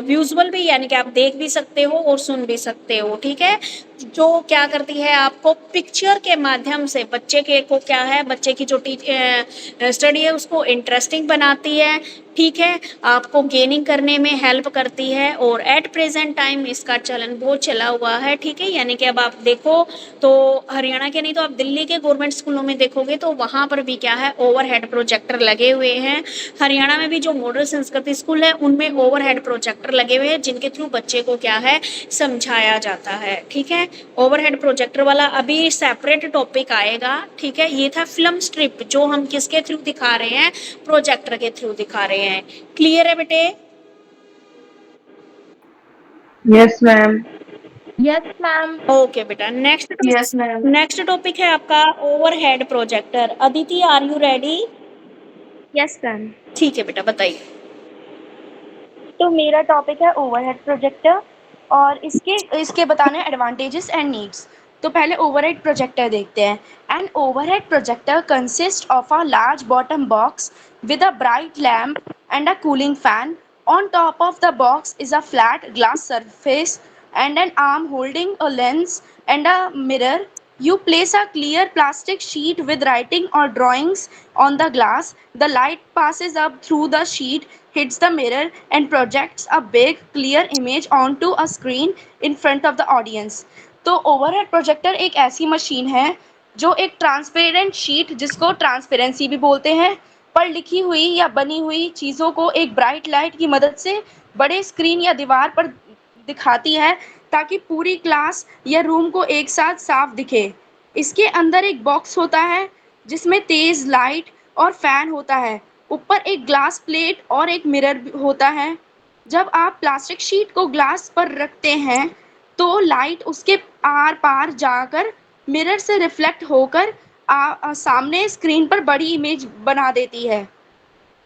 विजुअल भी यानी कि आप देख भी सकते हो और सुन भी सकते हो। ठीक है, जो क्या करती है आपको पिक्चर के माध्यम से बच्चे के को क्या है बच्चे की जो स्टडी है उसको इंटरेस्टिंग बनाती है। ठीक है, आपको गेनिंग करने में हेल्प करती है और एट प्रेजेंट टाइम इसका चलन बहुत चला हुआ है। ठीक है, यानी कि अब आप देखो तो हरियाणा के नहीं तो आप दिल्ली के गवर्नमेंट स्कूलों में देखोगे तो वहाँ पर भी क्या है ओवरहेड प्रोजेक्टर लगे हुए हैं। हरियाणा में भी जो मॉडल संस्कृति स्कूल है उनमें ओवरहेड प्रोजेक्टर लगे हुए हैं जिनके थ्रू बच्चे को क्या है समझाया जाता है। ठीक है, ओवरहेड प्रोजेक्टर वाला अभी सेपरेट टॉपिक आएगा, ठीक है। ये था फिल्म स्ट्रिप जो हम किसके थ्रू दिखा रहे हैं, प्रोजेक्टर के थ्रू दिखा रहे हैं। क्लियर है बेटे? Yes ma'am. Yes ma'am. Okay बेटा, next yes ma'am. Next topic है आपका overhead projector. Aditi are you ready? Yes ma'am. ठीक है बेटा, बताइए। तो मेरा टॉपिक है ओवरहेड प्रोजेक्टर और इसके इसके बताने एडवांटेजेस एंड नीड्स। तो पहले ओवरहेड प्रोजेक्टर देखते हैं। An overhead projector consist of a large bottom box with a bright lamp and a cooling fan. On top of the box is a flat glass surface and an arm holding a lens and a mirror. You place a clear plastic sheet with writing or drawings on the glass. The light passes up through the sheet, hits the mirror, and projects a big, clear image onto a screen in front of the audience. तो overhead projector एक ऐसी machine है जो एक transparent sheet, जिसको transparency भी बोलते हैं, पर लिखी हुई या बनी हुई चीज़ों को एक ब्राइट लाइट की मदद से बड़े स्क्रीन या दीवार पर दिखाती है ताकि पूरी क्लास या रूम को एक साथ साफ दिखे। इसके अंदर एक बॉक्स होता है जिसमें तेज़ लाइट और फैन होता है। ऊपर एक ग्लास प्लेट और एक मिरर होता है। जब आप प्लास्टिक शीट को ग्लास पर रखते हैं तो लाइट उसके आर पार जाकर मिरर से रिफ्लेक्ट होकर सामने स्क्रीन पर बड़ी इमेज बना देती है।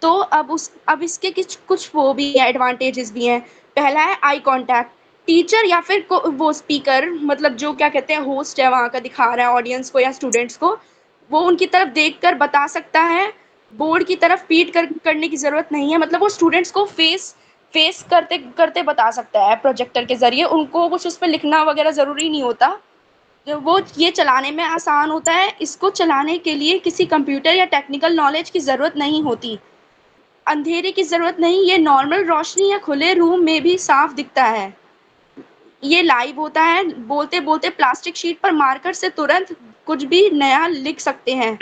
तो अब इसके कुछ वो भी है, एडवांटेजेस भी हैं। पहला है आई कांटेक्ट। टीचर या फिर वो स्पीकर, मतलब जो क्या कहते हैं होस्ट है वहाँ का, दिखा रहा है ऑडियंस को या स्टूडेंट्स को, वो उनकी तरफ देखकर बता सकता है। बोर्ड की तरफ पीट करने की ज़रूरत नहीं है, मतलब वो स्टूडेंट्स को फेस फेस करते करते बता सकता है प्रोजेक्टर के ज़रिए। उनको कुछ उस पर लिखना वगैरह ज़रूरी नहीं होता। वो ये चलाने में आसान होता है। इसको चलाने के लिए किसी कंप्यूटर या टेक्निकल नॉलेज की ज़रूरत नहीं होती। अंधेरे की ज़रूरत नहीं, ये नॉर्मल रोशनी या खुले रूम में भी साफ दिखता है। ये लाइव होता है, बोलते बोलते प्लास्टिक शीट पर मार्कर से तुरंत कुछ भी नया लिख सकते हैं।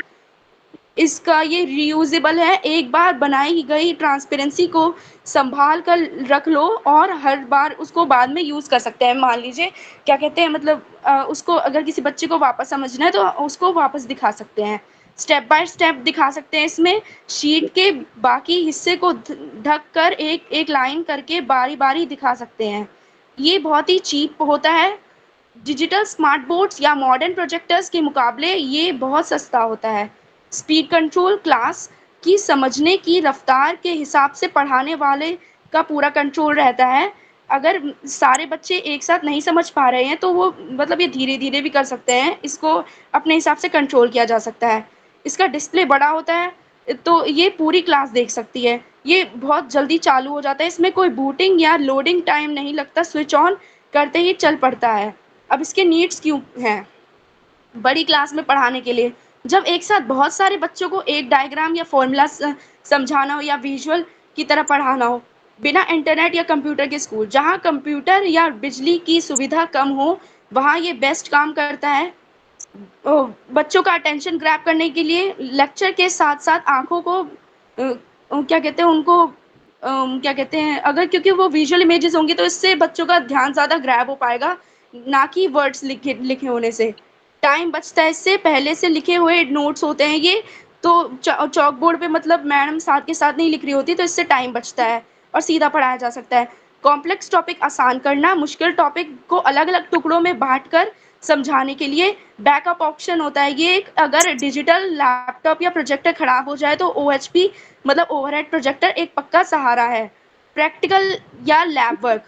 इसका ये रीयूजेबल है, एक बार बनाई गई ट्रांसपेरेंसी को संभाल कर रख लो और हर बार उसको बाद में यूज़ कर सकते हैं। मान लीजिए क्या कहते हैं, मतलब उसको अगर किसी बच्चे को वापस समझना है तो उसको वापस दिखा सकते हैं, स्टेप बाय स्टेप दिखा सकते हैं। इसमें शीट के बाकी हिस्से को ढक कर एक एक लाइन करके बारी बारी दिखा सकते हैं। ये बहुत ही चीप होता है। डिजिटल स्मार्ट बोर्ड्स या मॉडर्न प्रोजेक्टर्स के मुकाबले ये बहुत सस्ता होता है। स्पीड कंट्रोल क्लास की समझने की रफ्तार के हिसाब से पढ़ाने वाले का पूरा कंट्रोल रहता है। अगर सारे बच्चे एक साथ नहीं समझ पा रहे हैं तो वो मतलब ये धीरे धीरे भी कर सकते हैं, इसको अपने हिसाब से कंट्रोल किया जा सकता है। इसका डिस्प्ले बड़ा होता है तो ये पूरी क्लास देख सकती है। ये बहुत जल्दी चालू हो जाता है, इसमें कोई बूटिंग या लोडिंग टाइम नहीं लगता, स्विच ऑन करते ही चल पड़ता है। अब इसके नीड्स क्यों हैं बड़ी क्लास में पढ़ाने के लिए? जब एक साथ बहुत सारे बच्चों को एक डायग्राम या फॉर्मूला समझाना हो या विजुअल की तरह पढ़ाना हो, बिना इंटरनेट या कंप्यूटर के स्कूल, जहाँ कंप्यूटर या बिजली की सुविधा कम हो, वहाँ ये बेस्ट काम करता है। बच्चों का अटेंशन ग्रैब करने के लिए लेक्चर के साथ साथ आँखों को क्या कहते हैं उनको क्या कहते हैं, अगर क्योंकि वो विजुअल इमेजेस होंगी तो इससे बच्चों का ध्यान ज़्यादा ग्रैब हो पाएगा, ना कि वर्ड्स लिखे होने से। टाइम बचता है इससे, पहले से लिखे हुए नोट्स होते हैं ये, तो चॉक बोर्ड पे मतलब मैडम साथ के साथ नहीं लिख रही होती, तो इससे टाइम बचता है और सीधा पढ़ाया जा सकता है। कॉम्प्लेक्स टॉपिक आसान करना, मुश्किल टॉपिक को अलग अलग टुकड़ों में बांट कर समझाने के लिए बैकअप ऑप्शन होता है। ये अगर डिजिटल लैपटॉप या प्रोजेक्टर खराब हो जाए तो OHP मतलब ओवरहेड प्रोजेक्टर एक पक्का सहारा है। प्रैक्टिकल या लैब वर्क,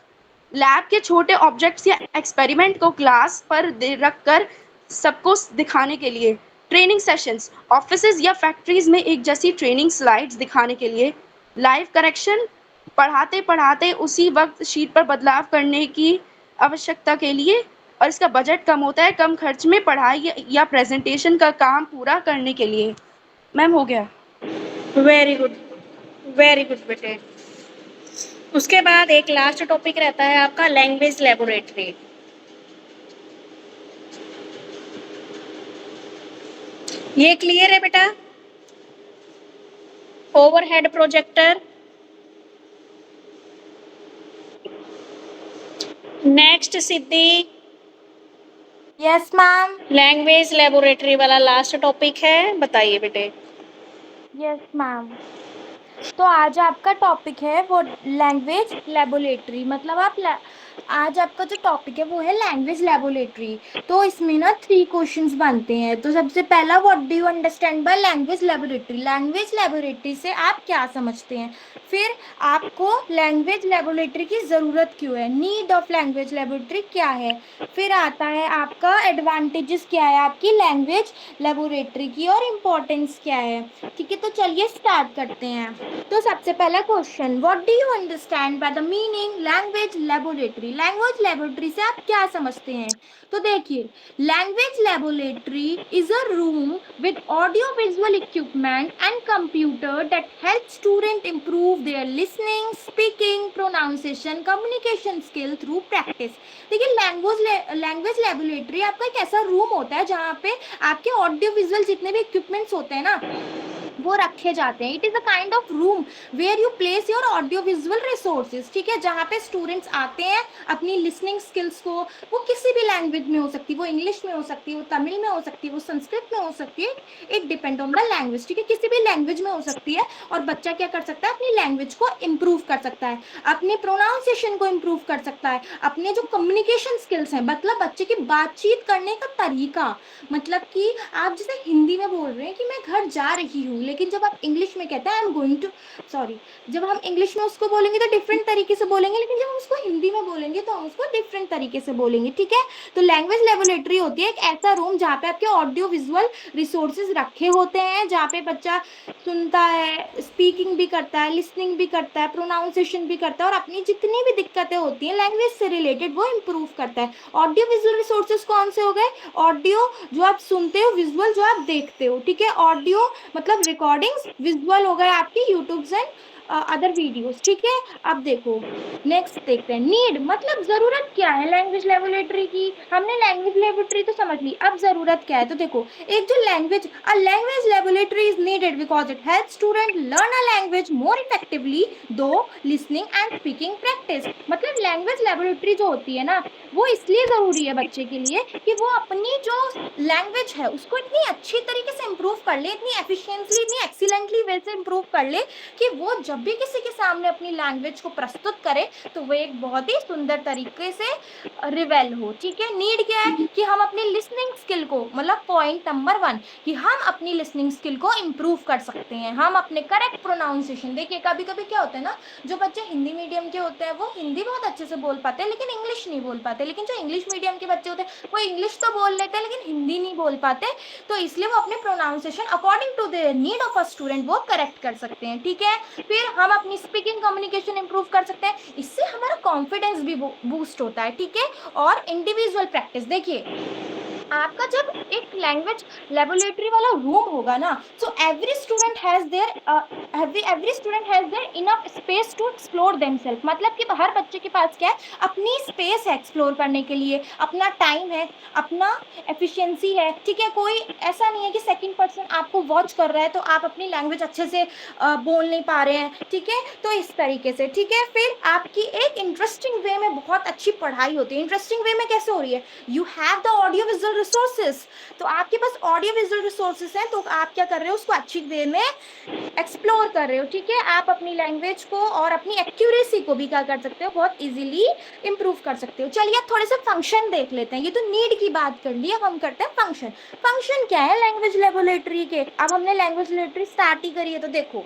लैब के छोटे ऑब्जेक्ट्स या एक्सपेरिमेंट को क्लास पर रख कर सबको दिखाने के लिए। ट्रेनिंग सेशंस, ऑफिसेज या फैक्ट्रीज में एक जैसी ट्रेनिंग स्लाइड्स दिखाने के लिए। लाइव करेक्शन, पढ़ाते पढ़ाते उसी वक्त शीट पर बदलाव करने की आवश्यकता के लिए। और इसका बजट कम होता है, कम खर्च में पढ़ाई या प्रेजेंटेशन का काम पूरा करने के लिए। मैम हो गया। वेरी गुड, वेरी गुड बेटे। उसके बाद एक लास्ट टॉपिक रहता है आपका लैंग्वेज लेबोरेटरी। ये क्लियर है बेटा? Overhead projector. नेक्स्ट सिद्धि, यस मैम। लैंग्वेज लेबोरेटरी वाला लास्ट टॉपिक है, बताइए बेटे। Yes ma'am. तो आज आपका टॉपिक है वो लैंग्वेज लेबोरेटरी, मतलब आज आपका जो टॉपिक है वो है लैंग्वेज लेबोरेटरी। तो इसमें ना 3 क्वेश्चंस बनते हैं। तो सबसे पहला, what do you understand by language laboratory? Language laboratory से आप क्या समझते हैं? फिर आपको लैंग्वेज लेबोरेटरी की ज़रूरत क्यों है? नीड ऑफ लैंग्वेज लेबोरेटरी क्या है? फिर आता है आपका एडवांटेजेस क्या है आपकी लैंग्वेज लेबोरेटरी की, और इम्पोर्टेंस क्या है। ठीक है, तो चलिए स्टार्ट करते हैं। तो सबसे पहला question, what do you understand by the meaning language laboratory? Language laboratory से आप क्या समझते हैं? तो देखिए, language laboratory is a room with audio visual equipment and computer that help student improve there listening, speaking, pronunciation, communication skill through practice. देखिए, language laboratory आपका एक ऐसा रूम होता है जहाँ पे आपके ऑडियो विजुअल जितने भी इक्विपमेंट्स होते हैं ना वो रखे जाते हैं। It is a kind of room where you place your audio visual resources. ठीक है, जहाँ पे स्टूडेंट्स आते हैं अपनी लिसनिंग स्किल्स को, वो किसी भी लैंग्वेज में हो सकती है, वो इंग्लिश में हो सकती है, वो तमिल में हो सकती है, वो संस्कृत में हो सकती है, it depend on the language. ठीक है, किसी भी लैंग्वेज में हो सकती है, और बच्चा क्या कर सकता है, अपनी लैंग्वेज को इम्प्रूव कर सकता है, अपने प्रोनाउंसिएशन को इम्प्रूव कर सकता है, अपने जो कम्युनिकेशन स्किल्स हैं, मतलब बच्चे की बातचीत करने का तरीका, मतलब कि आप जैसे हिंदी में बोल रहे हैं कि मैं घर जा रही हूँ, लेकिन जब आप इंग्लिश में कहते हैं I am going to, sorry, जब हम इंग्लिश में उसको बोलेंगे तो डिफरेंट तरीके से बोलेंगे, लेकिन जब हम उसको हिंदी में बोलेंगे तो हम उसको डिफरेंट तरीके से बोलेंगे। ठीक है, तो लैंग्वेज लेबोरेटरी होती है एक ऐसा रूम जहाँ पे आपके ऑडियो विजुअल रिसोर्सेज रखे होते हैं, जहाँ पे बच्चा सुनता है, स्पीकिंग भी करता है, लिसनिंग भी करता है, प्रोनाउंसिएशन भी करता है, और अपनी जितनी भी दिक्कतें होती हैं लैंग्वेज से रिलेटेड वो इम्प्रूव करता है। ऑडियो विजुअल रिसोर्सेज कौन से हो गए? ऑडियो जो आप सुनते हो, विजुअल जो आप देखते हो। ठीक है, ऑडियो मतलब रिकॉर्डिंग्स, विजुअल हो गए आपकी यूट्यूब्स एंड अदर वीडियोस। ठीक है, अब देखो नेक्स्ट देखते हैं, नीड मतलब जरूरत क्या है लैंग्वेज लेबोरेटरी की। हमने लैंग्वेज लेबोरेटरी तो समझ ली, अब जरूरत क्या है? तो देखो, एक जो a language laboratory is needed because it help student learn a language more effectively दो लिसनिंग एंड स्पीकिंग प्रैक्टिस। मतलब लैंग्वेज लेबोरेटरी जो होती है ना, वो इसलिए जरूरी है बच्चे के लिए कि वो अपनी जो लैंग्वेज है उसको इतनी अच्छी तरीके से इम्प्रूव कर ले, इतनी एफिशिएंटली, इतनी एक्सीलेंटली वे से इम्प्रूव कर ले कि वो जब भी किसी के सामने अपनी लैंग्वेज को प्रस्तुत करे तो वो एक बहुत ही सुंदर तरीके से रिवेल हो। ठीक है, नीड क्या है कि हम अपनी लिसनिंग स्किल को, मतलब पॉइंट नंबर 1 कि हम अपनी लिसनिंग स्किल को इम्प्रूव कर सकते हैं, हम अपने करेक्ट प्रोनाउंसिएशन। देखिए, कभी कभी क्या होता है ना, जो बच्चे हिंदी मीडियम के होते हैं वो हिंदी बहुत अच्छे से बोल पाते हैं लेकिन इंग्लिश नहीं बोल पाते, लेकिन जो इंग्लिश मीडियम के बच्चे होते हैं वो इंग्लिश तो बोल लेते हैं लेकिन हिंदी नहीं बोल पाते, तो इसलिए वो अपने pronunciation according to the need of a student वो करेक्ट कर सकते हैं। ठीक है, फिर हम अपनी स्पीकिंग कम्युनिकेशन इंप्रूव कर सकते हैं, इससे हमारा कॉन्फिडेंस भी बूस्ट होता है। ठीक है, और इंडिविजुअल प्रैक्टिस, देखिए आपका जब एक लैंग्वेज लेबोरेटरी वाला रूम होगा ना, so every student has their enough space to explore themselves। मतलब कि हर बच्चे के पास क्या है, अपनी स्पेस है एक्सप्लोर करने के लिए, अपना टाइम है, अपना एफिशिएंसी है। ठीक है, कोई ऐसा नहीं है कि सेकंड पर्सन आपको वॉच कर रहा है तो आप अपनी लैंग्वेज अच्छे से बोल नहीं पा रहे हैं। ठीक है, तो इस तरीके से। ठीक है, फिर आपकी एक इंटरेस्टिंग वे में बहुत अच्छी पढ़ाई होती है। इंटरेस्टिंग वे में कैसे हो रही है? You have the audio visual resources, तो आपके पास ऑडियो विजुअल रिसोर्सेज हैं, तो आप क्या कर रहे हो, उसको अच्छी वे में एक्सप्लोर कर रहे हो। ठीक है, आप अपनी लैंग्वेज को और अपनी एक्यूरेसी को भी क्या कर सकते हो, बहुत इजीली इंप्रूव कर सकते हो। चलिए थोड़े से फंक्शन देख लेते हैं, ये तो नीड की बात कर ली, अब हम करते हैं फंक्शन। फंक्शन क्या है लैंग्वेज लेबोरेटरी के? अब हमने लैंग्वेज लेबोरेटरी स्टार्ट ही करी है, तो देखो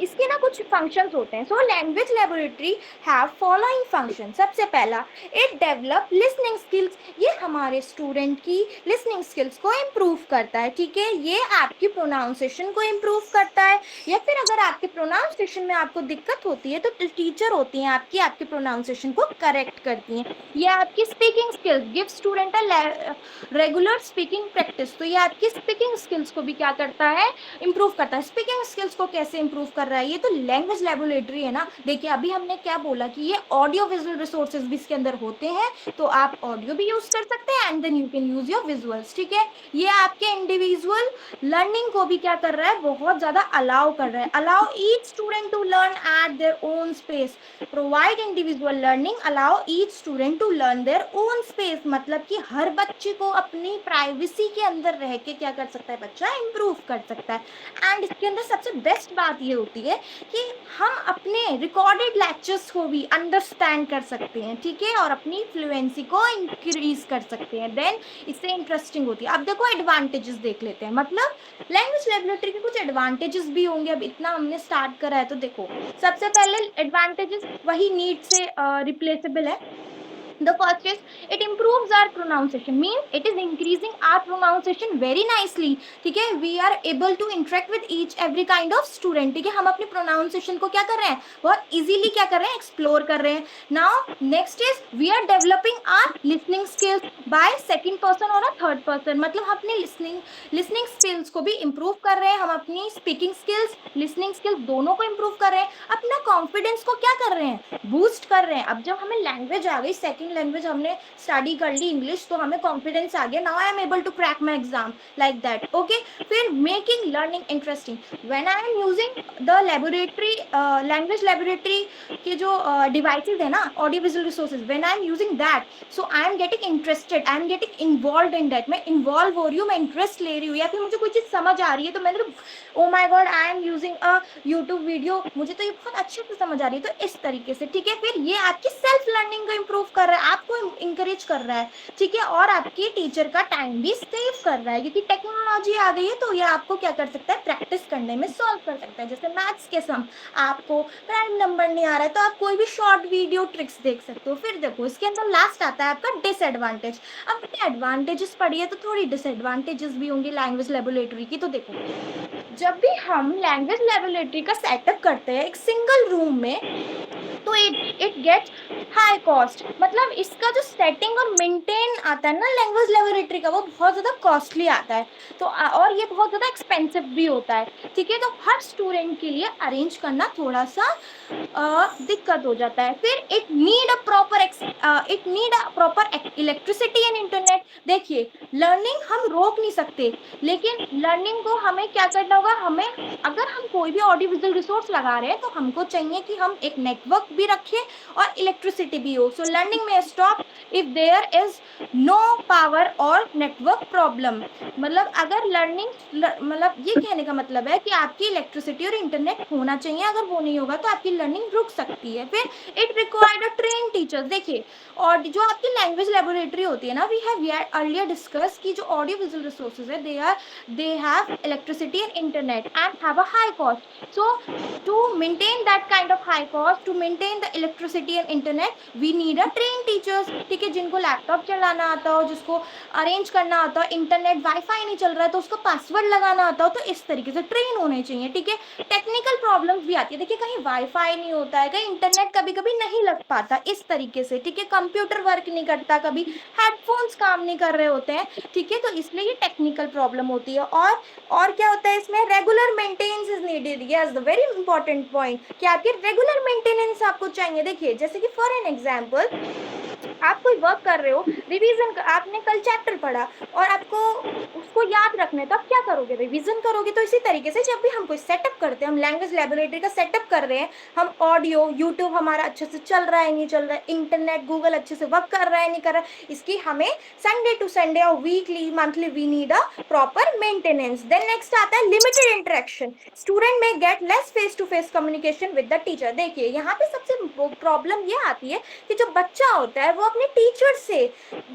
इसके ना कुछ फंक्शंस होते हैं। So language laboratory have following function. सबसे पहला, इट डेवलप लिसनिंग स्किल्स, ये हमारे स्टूडेंट की लिसनिंग स्किल्स को इम्प्रूव करता है। ठीक है, ये आपकी प्रोनाउंसिएशन को इम्प्रूव करता है, या फिर अगर आपके प्रोनाउंसिएशन में आपको दिक्कत होती है तो टीचर होती हैं आपके प्रोनाउंसिएशन को करेक्ट करती हैं। ये आपकी speaking skills give student a regular speaking practice, तो ये आपकी स्पीकिंग स्किल्स को भी क्या करता है, इम्प्रूव करता है। स्पीकिंग स्किल्स को कैसे इम्प्रूव कर कर रहा है, ये तो लैंग्वेज लेबोरेटरी है ना। देखिए अभी हमने क्या बोला कि ये ऑडियो विजुअल रिसोर्सेज भी इसके अंदर होते हैं, तो आप ऑडियो भी यूज कर सकते हैं and then you can use your visuals, ठीक है। ये आपके इंडिविजुअल लर्निंग को भी क्या कर रहा है, बहुत ज्यादा अलाउ कर रहा है। Allow each student to learn at their own space, provide individual learning, allow each student to learn their own space, मतलब कि हर बच्चे को अपनी प्राइवेसी के अंदर रह के क्या कर सकता है बच्चा, इंप्रूव कर सकता है। एंड इसके अंदर सबसे बेस्ट बात ये होती है कि हम अपने रिकॉर्डेड लेक्चर्स को भी अंडरस्टैंड कर सकते हैं, ठीक है, और अपनी फ्लुएंसी को इंक्रीज कर सकते हैं, देन इससे इंटरेस्टिंग होती है। अब देखो एडवांटेजेस देख लेते हैं, मतलब लैंग्वेज लेबोरेटरी के कुछ एडवांटेजेस भी होंगे। अब इतना हमने स्टार्ट करा है तो देखो सबसे पहले एडवांटेजेस वही नीड से रिप्लेसेबल है। The first is it improves our pronunciation, means it is increasing our pronunciation very nicely, ठीक है। We are able to interact with each every kind of student, ठीक है। हम अपनी pronunciation को क्या कर रहे हैं, बहुत easily क्या कर रहे हैं, explore कर रहे हैं। Now next is we are developing our listening skills by second person और a third person, मतलब हम अपने listening skills को भी improve कर रहे हैं, हम अपनी speaking skills, listening skills दोनों को improve कर रहे हैं, अपना confidence को क्या कर रहे हैं, boost कर रहे हैं। अब जब हमें language आ गई, second लैंग्वेज हमने स्टडी कर ली इंग्लिश, तो हमें कॉन्फिडेंस आ गया, now I am able to crack my exam like that, okay. फिर making learning interesting, when I am using the laboratory language laboratory के जो डिवाइसेज है ना, audio visual resources, when I am using that, so I am getting interested, I am getting involve in that, मैं involve हो रही हूँ, मैं interest ले रही हूँ, या फिर मुझे कोई चीज समझ आ रही है तो मैंने oh my god I am using a YouTube video, मुझे तो ये बहुत अच्छे से समझ आ रही है, तो इस तरीके से, ठीक है। फिर ये आपकी सेल्फ लर्निंग को इंप्रूव कर रहा है, आपको इंकरेज कर रहा है, ठीक है, और आपकी टीचर का टाइम भी सेव कर रहा है, क्योंकि टेक्नोलॉजी आ गई है तो ये आपको क्या कर सकता है, प्रैक्टिस करने में सॉल्व कर सकता है। जैसे मैथ्स के सम आपको प्राइम नंबर नहीं आ रहा है तो आप कोई भी शॉर्ट वीडियो ट्रिक्स देख सकते हो। फिर देखो इसके अंदर लास्ट आता है आपका डिसएडवांटेज। अब अपने एडवांटेजेस पढ़िए तो थोड़ी डिसएडवांटेजेस भी होंगी लैंग्वेज लेबोरेटरी की। तो देखो जब भी हम लैंग्वेज लेबोरेटरी का सेटअप करते हैं एक सिंगल रूम में, तो इट गेट्स हाई कॉस्ट, मतलब इसका जो सेटिंग और मेंटेन आता है ना लैंग्वेज लेबोरेटरी का, वो बहुत ज़्यादा कॉस्टली आता है, तो और ये बहुत ज़्यादा एक्सपेंसिव भी होता है, ठीक है। तो हर स्टूडेंट के लिए अरेंज करना थोड़ा सा दिक्कत हो जाता है। फिर it need a proper electricity and internet. देखिए लर्निंग हम रोक नहीं सकते, लेकिन लर्निंग को हमें क्या करना होगा, हमें अगर हम कोई भी ऑडियो विजुअल रिसोर्स लगा रहे हैं तो हमको चाहिए कि हम एक नेटवर्क भी रखें और इलेक्ट्रिसिटी भी हो। So learning may stop if there is no power or network problem, मतलब अगर लर्निंग मतलब ये कहने का मतलब है कि आपकी इलेक्ट्रिसिटी और इंटरनेट होना चाहिए, अगर वो नहीं होगा तो आपकी लर्निंग रुक सकती है। फिर it required a train teacher. देखिए और जो आपकी लैंग्वेज लेबोरेटरी होती है ना, वी हैव अर्लियर डिस्कस की जो ऑडियो विजुअल रिसोर्सेज है they have electricity and internet and have a high cost. So to maintain that kind of high cost, to maintain the electricity and internet, we need a trained teachers, ठीक है, जिनको laptop चलाना आता हो, जिसको arrange करना आता हो, इंटरनेट वाईफाई नहीं चल रहा है तो उसको पासवर्ड लगाना आता हो, तो इस तरीके से ट्रेन होने चाहिए, ठीक है। टेक्निकल प्रॉब्लम्स भी आती है, देखिए कहीं वाईफाई नहीं होता है, कहीं इंटरनेट कभी कभी नहीं लग पाता, इस तरीके से, ठीक है, कंप्यूटर वर्क नहीं करता, कभी हेडफोन्स काम नहीं कर रहे होते हैं, ठीक है, तो इसलिए ये टेक्निकल प्रॉब्लम होती है। और क्या होता है इसमें, regular maintenance is needed, yes the very important point कि आपके रेगुलर मेंटेनेंस आपको चाहिए। देखिए जैसे कि फॉर एन एग्जांपल आप कोई वर्क कर रहे हो, रिवीजन आपने कल चैप्टर पढ़ा और आपको उसको याद रखना है, तो आप क्या करोगे, रिवीजन करोगे। तो इसी तरीके से जब भी हम कोई सेटअप करते हैं, हम लैंग्वेज लेबोरेटरी का सेटअप कर रहे हैं, हम ऑडियो यूट्यूब हमारा अच्छे से चल रहा है नहीं चल रहा है, इंटरनेट गूगल अच्छे से वर्क कर रहा है नहीं कर रहा है, इसकी हमें संडे टू संडे और weekly monthly we need a proper maintenance. Then next आता है limited interaction, student may get less face to face communication with the teacher. देखिए यहाँ पे सबसे प्रॉब्लम ये आती है कि जो बच्चा होता है वो अपने टीचर से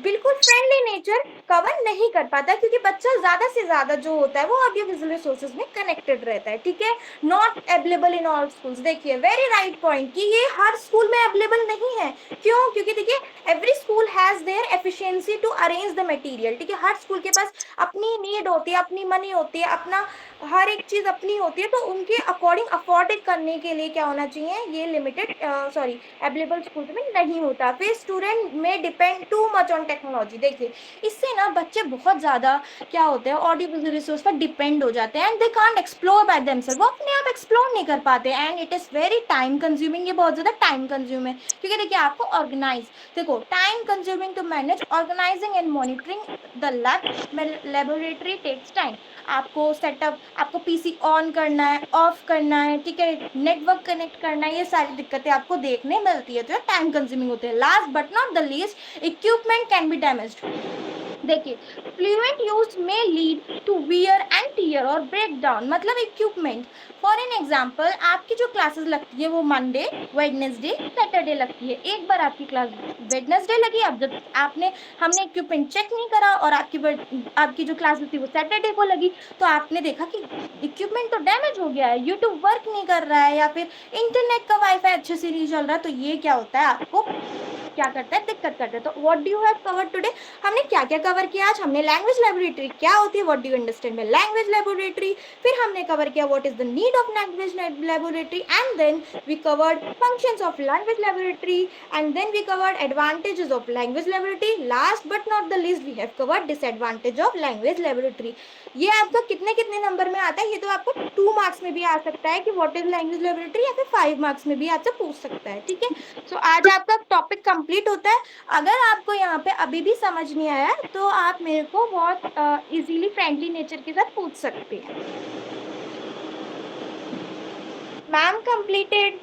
बिल्कुल फ्रेंडली नेचर कवर नहीं कर पाता, क्योंकि बच्चा ज्यादा से ज्यादा जो होता है वो ऑडियो विजुअल रिसोर्सेज में कनेक्टेड रहता है, ठीक है। Not available in all schools, देखिए वेरी राइट पॉइंट कि ये हर स्कूल में अवेलेबल नहीं है। क्यों? क्योंकि देखिए every school has their efficiency to arrange the material, ठीक है, हर स्कूल के पास अपनी नीड होती है, अपनी मनी होती है, अपना हर एक चीज अपनी होती है, तो उनके अकॉर्डिंग अफोर्ड करने के लिए क्या होना चाहिए, ये लिमिटेड सॉरी अवेलेबल स्कूल में नहीं होता। फिर student may depend too much on technology. देखिए इससे ना बच्चे बहुत ज्यादा क्या होते हैं, ऑडियो विजुअल रिसोर्स पर डिपेंड हो जाते हैं and they can't explore by themself, वो अपने आप एक्सप्लोर नहीं कर पाते and it is very time consuming, ये बहुत ज्यादा टाइम कंज्यूम है। क्योंकि देखिए आपको ऑर्गेनाइज, देखो time consuming to manage organising and monitoring the lab laboratory takes time. आपको सेटअप, आपको पीसी ऑन करना है, ऑफ करना है, ठीक है, नेटवर्क कनेक्ट करना है, ये सारी दिक्कतें आपको देखने मिलती है, तो टाइम कंज्यूमिंग होते हैं। Last but not the least, equipment can be damaged. देखिए fluent use may lead to wear and tear or break down, मतलब इक्विपमेंट। फॉर एन एग्जाम्पल आपकी जो क्लासेस लगती है वो मंडे, वेडनेसडे, सैटरडे लगती है। एक बार आपकी क्लास वेडनेसडे लगी, अब जब हमने इक्विपमेंट चेक नहीं करा और आपकी जो क्लासेस थी वो सैटरडे को लगी, तो आपने देखा कि इक्विपमेंट तो डैमेज हो गया है, यूट्यूब वर्क नहीं कर रहा है या फिर इंटरनेट का वाईफाई अच्छे से नहीं चल रहा, तो ये क्या होता है, आपको क्या करता है, दिक्कत करता है। तो what do you have covered today, हमने क्या क्या कवर किया आज। हमने लैंग्वेज लेबोरेटरी क्या होती है, what do you understand by language laboratory, फिर हमने कवर किया what is the need of language laboratory, and then we covered functions of language laboratory, and then we covered advantages of language laboratory. Last but not the least we have covered disadvantage of language laboratory. ये आपका कितने कितने number में आता है, ये तो आपको 2 मार्क्स में भी आ सकता है कि व्हाट इज लैंग्वेज लेबोरेटरी, या फिर 5 मार्क्स में भी आपसे पूछ सकता है, ठीक है। सो आज आपका टॉपिक कंप्लीट होता है। अगर आपको यहाँ पे अभी भी समझ नहीं आया तो आप मेरे को बहुत इजीली फ्रेंडली नेचर के साथ पूछ सकते हैं। Ma'am completed.